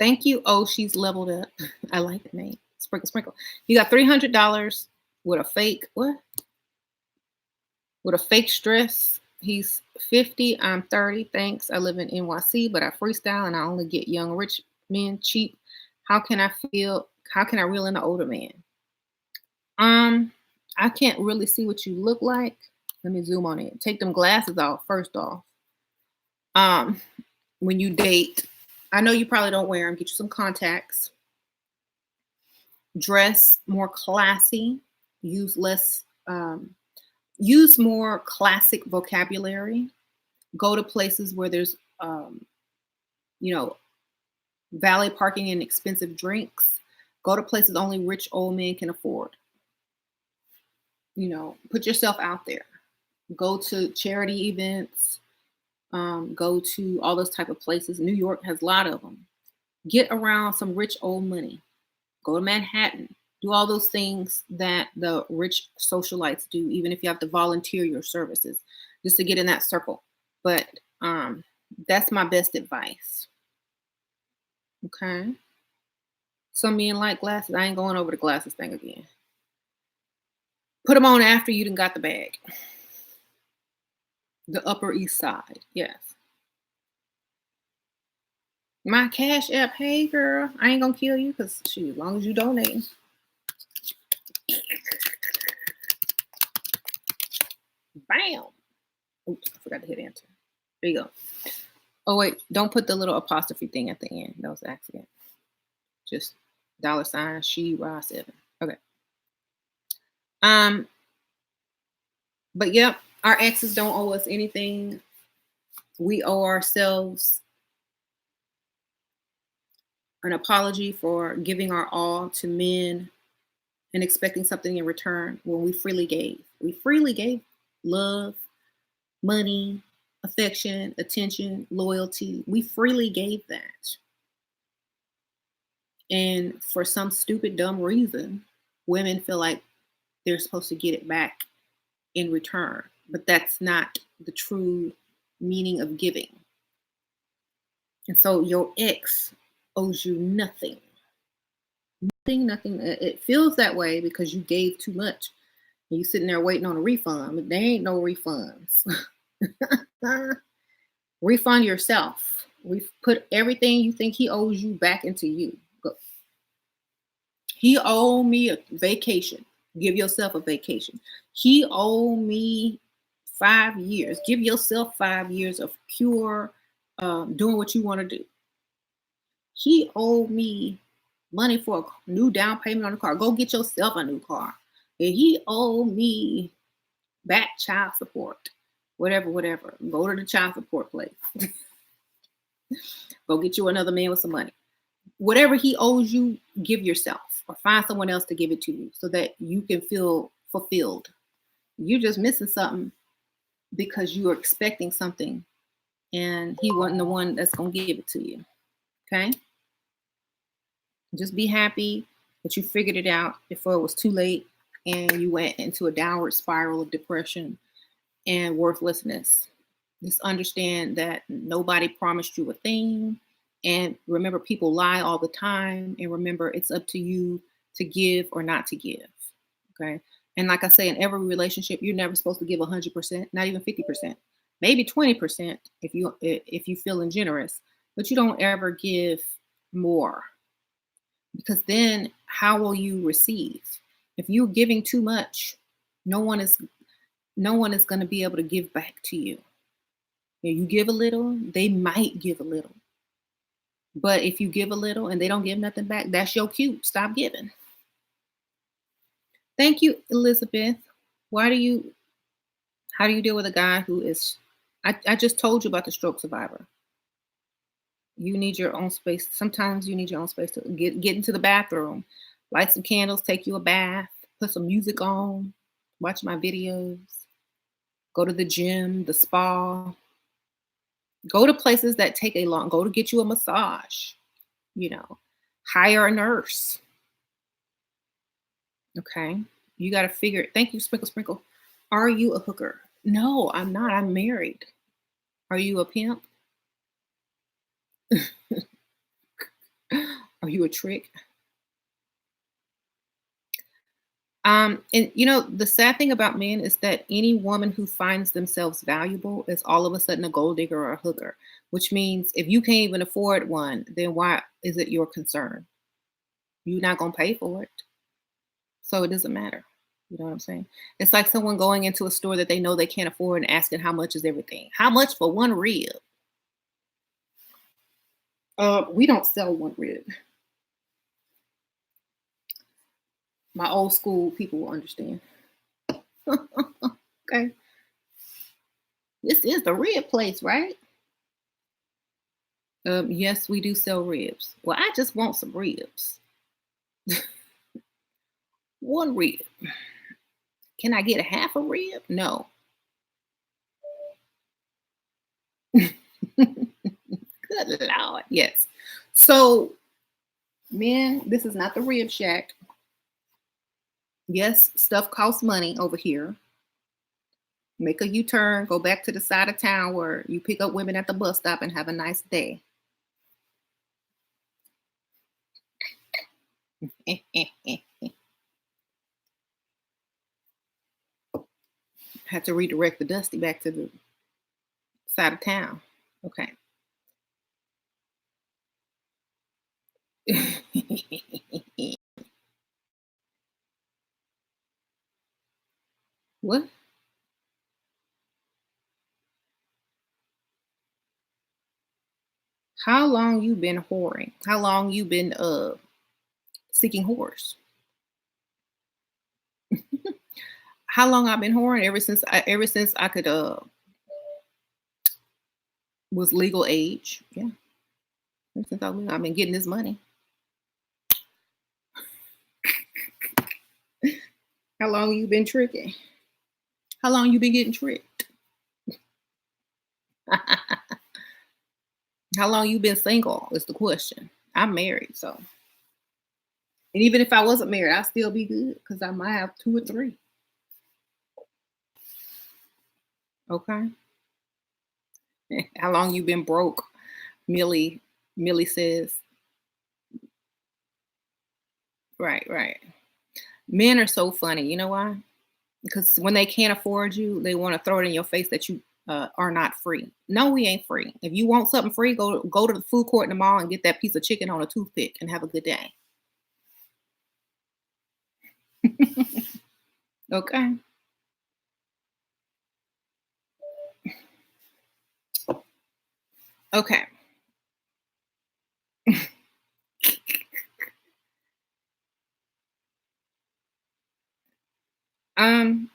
Thank you. Oh, she's leveled up. I like the name. Sprinkle, sprinkle. You got $300 with a fake what? With a fake stress. He's 50. I'm 30. Thanks. I live in NYC, but I freestyle and I only get young rich men cheap. How can I feel? How can I reel in an older man? Um, I can't really see what you look like. Let me zoom on it. Take them glasses off first off. Um, when you date, I know you probably don't wear them. Get you some contacts. Dress more classy. Use less. Use more classic vocabulary. Go to places where there's, you know, valet parking and expensive drinks. Go to places only rich old men can afford. Put yourself out there. Go to charity events. Go to all those type of places. New York has a lot of them. Get around some rich old money. Go to Manhattan. Do all those things that the rich socialites do, even if you have to volunteer your services just to get in that circle. But that's my best advice. Okay. Some men like glasses. I ain't going over the glasses thing again. Put them on after you done got the bag. The Upper East Side. Yes. My Cash App. Hey, girl. I ain't gonna kill you because shoot, as long as you donate. Bam. Oops, I forgot to hit enter. There you go. Oh wait, don't put the little apostrophe thing at the end. That was an accident. Just $ she raw 7. Okay. But yep, our exes don't owe us anything. We owe ourselves an apology for giving our all to men and expecting something in return when we freely gave. We freely gave love, money, affection, attention, loyalty. We freely gave that. And for some stupid, dumb reason, women feel like they're supposed to get it back in return. But that's not the true meaning of giving. And so your ex owes you nothing. Nothing, nothing. It feels that way because you gave too much. And you sitting there waiting on a refund, but there ain't no refunds. Refund yourself. We put everything you think he owes you back into you. Go. He owed me a vacation. Give yourself a vacation. He owed me 5 years. Give yourself 5 years of pure doing what you want to do. He owed me money for a new down payment on the car. Go get yourself a new car. And he owed me back child support. Whatever. Go to the child support place. Go get you another man with some money. Whatever he owes you, give yourself or find someone else to give it to you so that you can feel fulfilled. You're just missing something because you are expecting something and he wasn't the one that's going to give it to you. Okay? Just be happy that you figured it out before it was too late and you went into a downward spiral of depression and worthlessness. Just understand that nobody promised you a thing. And remember, people lie all the time. And remember, it's up to you to give or not to give. Okay. And like I say, in every relationship, you're never supposed to give 100%, not even 50%, maybe 20% if you feeling generous, but you don't ever give more. Because then how will you receive? If you're giving too much, no one is going to be able to give back to you. If you give a little, they might give a little. But if you give a little and they don't give nothing back, that's your cue. Stop giving. Thank you, Elizabeth. How do you deal with a guy who is, I just told you about the stroke survivor. You need your own space. Sometimes you need your own space to get into the bathroom, light some candles, take you a bath, put some music on, watch my videos, go to the gym, the spa, go to places that take go to get you a massage, hire a nurse. Okay. You got to figure, thank you, Sprinkle Sprinkle. Are you a hooker? No, I'm not. I'm married. Are you a pimp? Are you a trick? And the sad thing about men is that any woman who finds themselves valuable is all of a sudden a gold digger or a hooker, which means if you can't even afford one, then why is it your concern? You're not going to pay for it. So it doesn't matter. You know what I'm saying? It's like someone going into a store that they know they can't afford and asking how much is everything. How much for one rib? We don't sell one rib. My old school people will understand. Okay. This is the rib place, right? Yes, we do sell ribs. Well, I just want some ribs. One rib. Can I get a half a rib? No. Good Lord. Yes. So, men, this is not the rib shack. Yes, stuff costs money over here. Make a U-turn, go back to the side of town where you pick up women at the bus stop and have a nice day. Had to redirect the Dusty back to the side of town. Okay. What? How long you been whoring? How long you been seeking whores? How long I've been whoring? Ever since I could was legal age. Yeah. I've been getting this money. How long you been tricking? How long you been getting tricked? How long you been single is the question. I'm married, so and even if I wasn't married, I'd still be good because I might have two or three. Okay. How long you been broke? Millie Millie says, right, right. Men are so funny. You know why? Because when they can't afford you, they want to throw it in your face that you are not free. No, we ain't free. If you want something free, go to the food court in the mall and get that piece of chicken on a toothpick and have a good day. Okay. Okay. Um,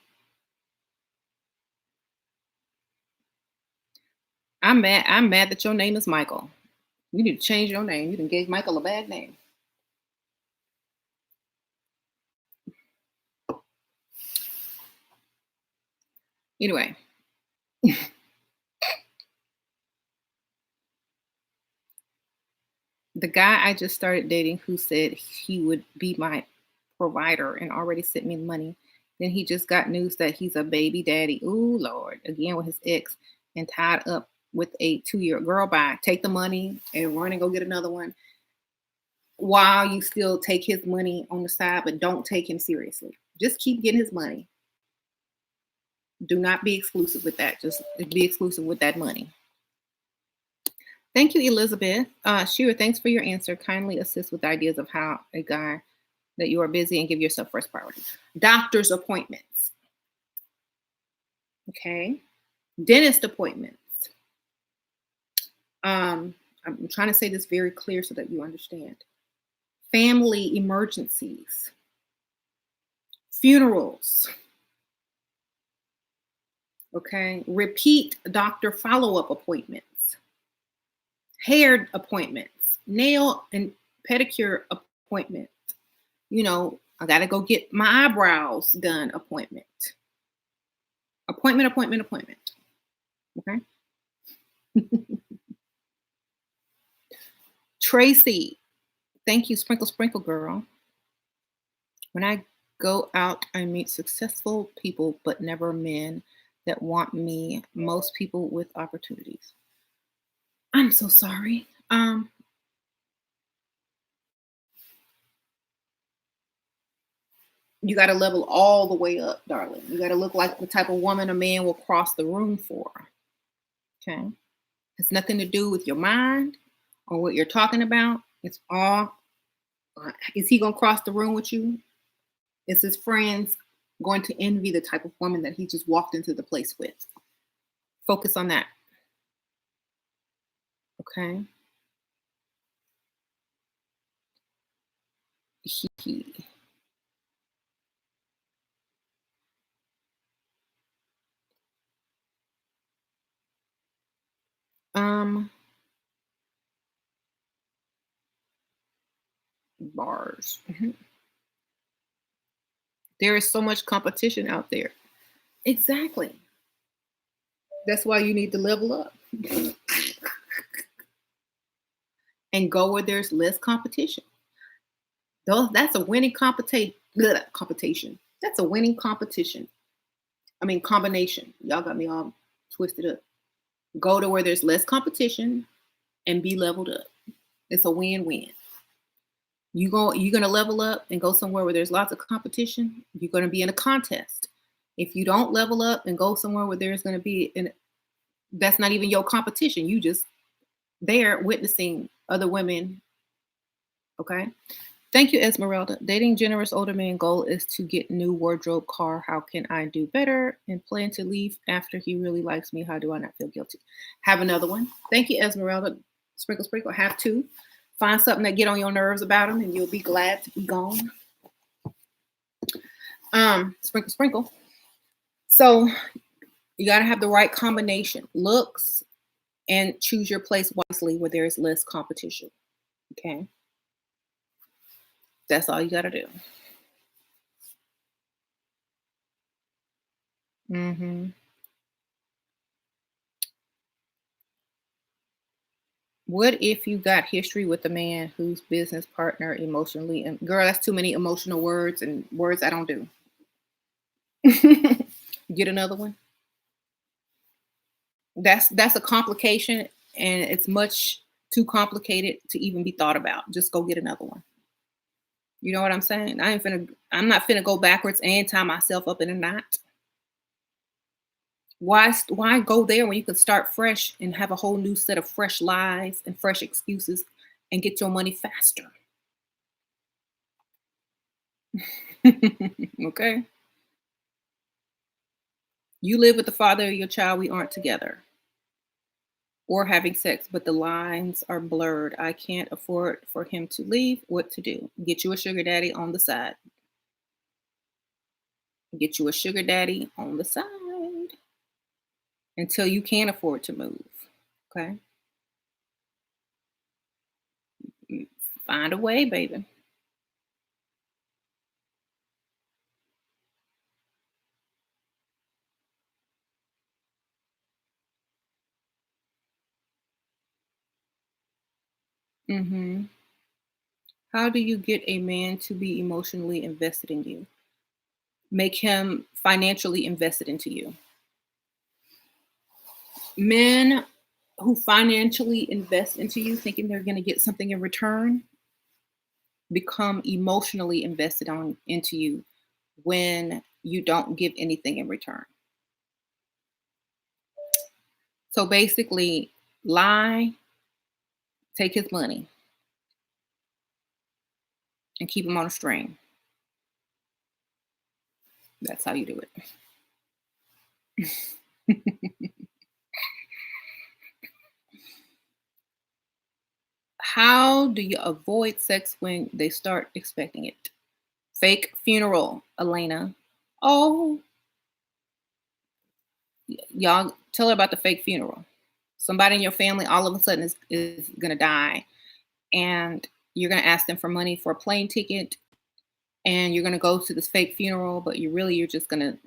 I'm mad that your name is Michael. You need to change your name. You done gave Michael a bad name. Anyway, the guy I just started dating who said he would be my provider and already sent me money. Then he just got news that he's a baby daddy. Ooh, Lord. Again with his ex and tied up with a 2-year girl. Bye. Take the money and run and go get another one while you still take his money on the side, but don't take him seriously. Just keep getting his money. Do not be exclusive with that. Just be exclusive with that money. Thank you, Elizabeth. Shira, thanks for your answer. Kindly assist with ideas of how a guy that you are busy and give yourself first priority. Doctor's appointments. Okay. Dentist appointments. I'm trying to say this very clear so that you understand. Family emergencies, funerals. Okay. Repeat doctor follow up appointments, hair appointments, nail and pedicure appointments. You know, I got to go get my eyebrows done appointment. Appointment, appointment, appointment. Okay. Tracy, thank you, Sprinkle Sprinkle Girl. When I go out, I meet successful people, but never men that want me. Most people with opportunities. I'm so sorry. You got to level all the way up, darling. You got to look like the type of woman a man will cross the room for. Okay. It's nothing to do with your mind or what you're talking about. It's all, is he going to cross the room with you? Is his friends going to envy the type of woman that he just walked into the place with? Focus on that. Okay. He, um, bars. Mhm. There is so much competition out there. Exactly. That's why you need to level up and go where there's less competition. Though that's a winning competition. That's a winning competition. I mean combination. Y'all got me all twisted up. Go to where there's less competition and be leveled up. It's a win-win. You're gonna level up and go somewhere where there's lots of competition. You're gonna be in a contest. If you don't level up and go somewhere where there's gonna be that's not even your competition. You just there witnessing other women. Okay. Thank you, Esmeralda. Dating generous older man goal is to get new wardrobe, car. How can I do better? And plan to leave after he really likes me. How do I not feel guilty? Have another one. Thank you, Esmeralda. Sprinkle, sprinkle. Have two. Find something that get on your nerves about him, and you'll be glad to be gone. Sprinkle, sprinkle. So you got to have the right combination, looks, and choose your place wisely where there is less competition. Okay, that's all you got to do. Mhm. What if you got history with a man whose business partner emotionally and girl, that's too many emotional words and words I don't do. Get another one. That's a complication and it's much too complicated to even be thought about. Just go get another one. You know what I'm saying? I'm not finna go backwards and tie myself up in a knot. Why go there when you can start fresh and have a whole new set of fresh lies and fresh excuses and get your money faster? Okay? You live with the father of your child, we aren't together. Or having sex, but the lines are blurred. I can't afford for him to leave. What to do? Get you a sugar daddy on the side. Get you a sugar daddy on the side until you can afford to move. Okay? Mm, find a way, baby. Hmm. How do you get a man to be emotionally invested in you? Make him financially invested into you. Men who financially invest into you thinking they're going to get something in return become emotionally invested on into you when you don't give anything in return. So basically, lie, take his money, and keep him on a string. That's how you do it. How do you avoid sex when they start expecting it? Fake funeral, Elena. Oh, y'all tell her about the fake funeral. Somebody in your family all of a sudden is gonna die, and you're gonna ask them for money for a plane ticket, and you're gonna go to this fake funeral, but you're just gonna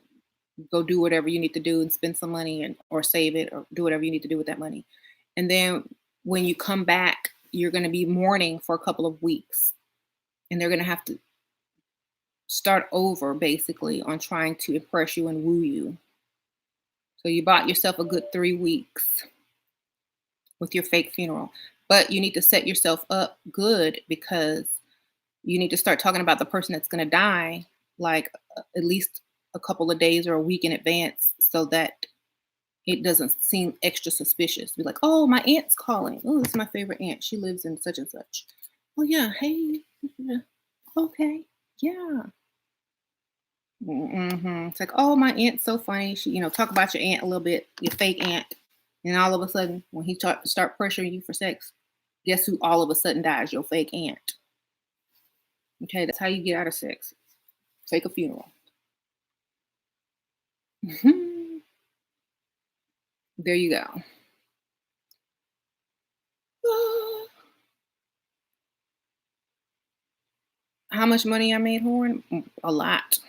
go do whatever you need to do and spend some money and or save it or do whatever you need to do with that money. And then when you come back, you're gonna be mourning for a couple of weeks, and they're gonna have to start over basically on trying to impress you and woo you. So you bought yourself a good 3 weeks with your fake funeral. But you need to set yourself up good because you need to start talking about the person that's going to die like at least a couple of days or a week in advance so that it doesn't seem extra suspicious. Be like, oh, my aunt's calling. Oh, it's my favorite aunt. She lives in such and such. Oh, yeah. Hey. Yeah. Okay. Yeah. It's like, oh, my aunt's so funny. She, talk about your aunt a little bit, your fake aunt. And all of a sudden, when he start pressuring you for sex, guess who all of a sudden dies? Your fake aunt. Okay, that's how you get out of sex. Fake a funeral. Mhm. There you go. Ah, how much money I made, Horn? A lot.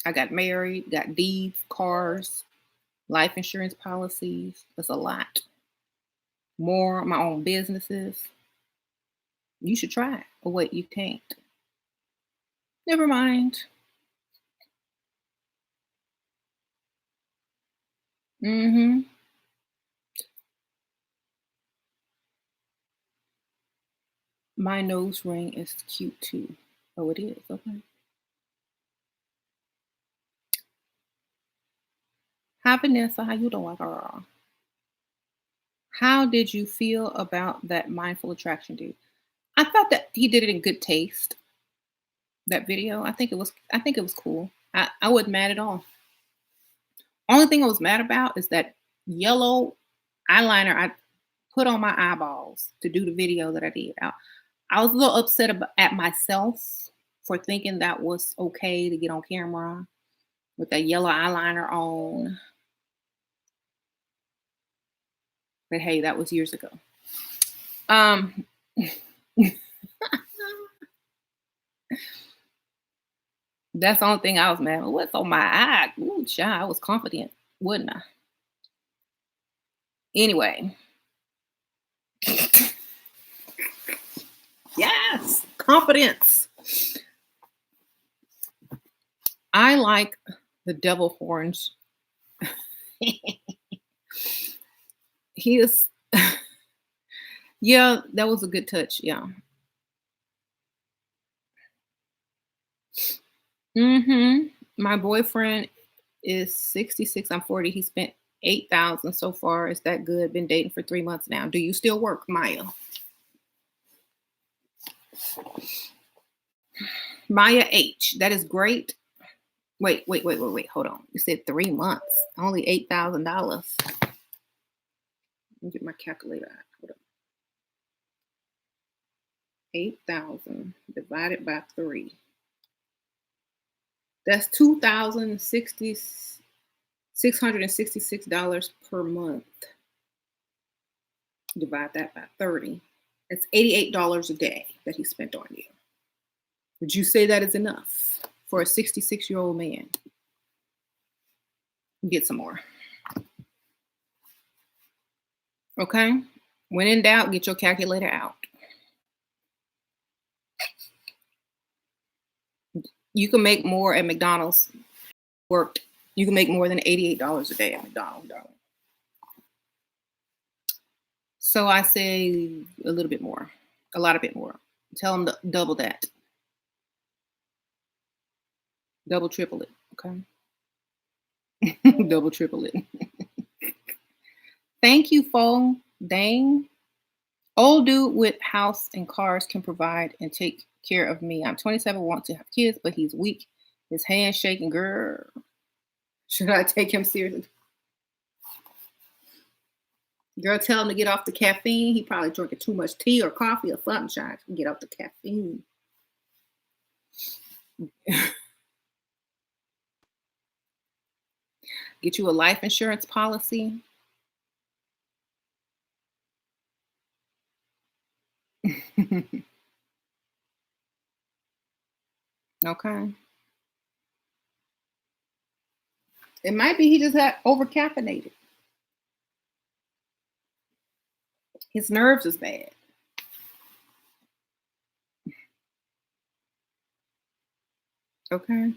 I got married, got deeds, cars, life insurance policies. That's a lot. More, my own businesses. You should try it. Oh, wait, you can't. Never mind. Mm-hmm. My nose ring is cute too. Oh, it is. Okay. Hi, Vanessa. How you doing, girl? How did you feel about that mindful attraction dude? I thought that he did it in good taste. That video. I think it was cool. I wasn't mad at all. Only thing I was mad about is that yellow eyeliner I put on my eyeballs to do the video that I did. I was a little upset at myself for thinking that was okay to get on camera with that yellow eyeliner on. But hey, that was years ago. Um, That's the only thing I was mad at. What's on my eye? Ooh, child, I was confident, wouldn't I? Anyway, yes, confidence. I like the devil horns. He is, yeah, that was a good touch. Yeah. My boyfriend is 66. I'm 40. He spent 8,000 so far. Is that good? Been dating for 3 months now. Do you still work, Maya? Maya H. That is great. Wait. Hold on. You said 3 months. Only $8,000. Let me get my calculator out. Hold on. 8,000 divided by 3. That's $2,666 per month. Divide that by 30. That's $88 a day that he spent on you. Would you say that is enough for a 66-year-old man? Get some more. Okay? When in doubt, get your calculator out. You can make more at McDonald's. Worked. You can make more than $88 a day at McDonald's, darling. So I say a little bit more, a lot of bit more. Tell them to double that, double, triple it. Okay, double, triple it. Thank you, phone. Dang, old dude with house and cars can provide and take care of me. I'm 27, want to have kids, but he's weak. His hands shaking. Girl, should I take him seriously? Girl, tell him to get off the caffeine. He probably drinking too much tea or coffee or something. Trying to get off the caffeine. Get you a life insurance policy. Okay. It might be he just got over caffeinated. His nerves is bad. Okay.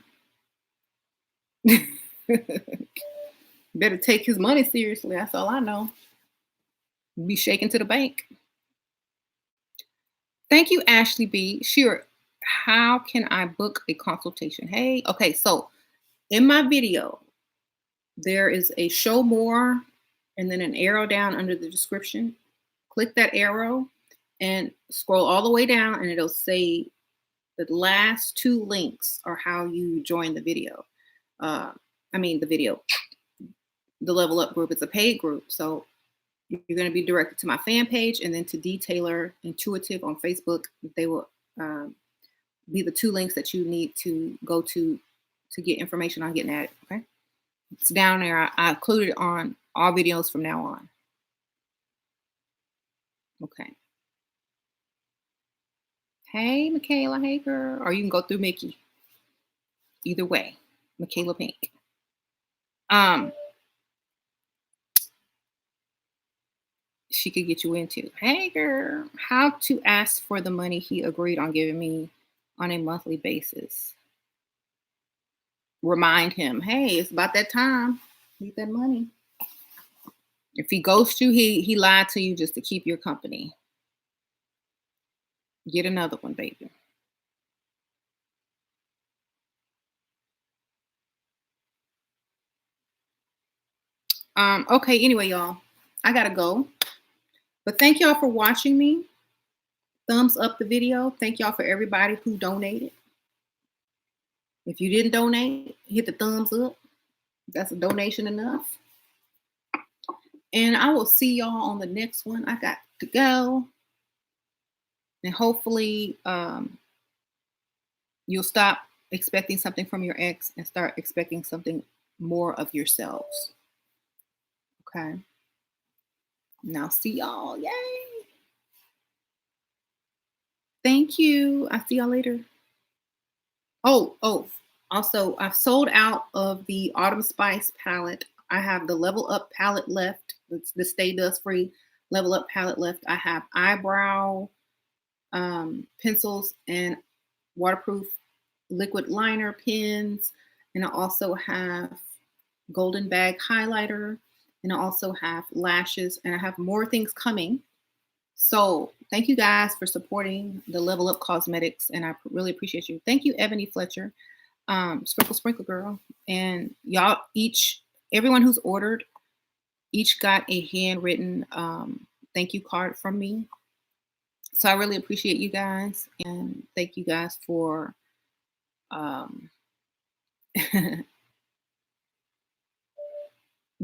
Better take his money seriously. That's all I know. Be shaken to the bank. Thank you, Ashley B. Sure. How can I book a consultation? Hey, okay. So in my video, there is a show more and then an arrow down under the description. Click that arrow and scroll all the way down, and it'll say the last 2 links are how you join the video. The Level Up group. It's a paid group. So you're going to be directed to my fan page and then to Detailer Intuitive on Facebook. They will be the 2 links that you need to go to get information on getting at it. Okay. It's down there. I included it on all videos from now on. Okay. Hey, Michaela. Hey, girl. Or you can go through Mickey. Either way, Michaela Pink. She could get you into. Hey, girl. How to ask for the money he agreed on giving me on a monthly basis. Remind him, hey, it's about that time. Need that money. If he ghosts you, he lied to you just to keep your company. Get another one, baby. Okay, anyway, y'all, I gotta go. But thank y'all for watching me. Thumbs up the video. Thank y'all for everybody who donated. If you didn't donate, hit the thumbs up. That's a donation enough. And I will see y'all on the next one. I got to go. And hopefully you'll stop expecting something from your ex and start expecting something more of yourselves. Okay. Now see y'all. Yay. Thank you. I'll see y'all later. Oh, Also, I've sold out of the Autumn Spice palette. I have the Level Up palette left. It's the Stay Dust Free Level Up palette left. I have eyebrow pencils and waterproof liquid liner pens. And I also have golden bag highlighter. And I also have lashes. And I have more things coming. So thank you guys for supporting the Level Up Cosmetics. And I really appreciate you. Thank you, Ebony Fletcher. Sprinkle Sprinkle Girl. And y'all everyone who's ordered, each got a handwritten thank you card from me. So I really appreciate you guys, and thank you guys for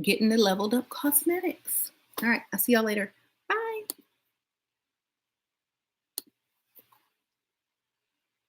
getting the Leveled Up Cosmetics. All right, I'll see y'all later.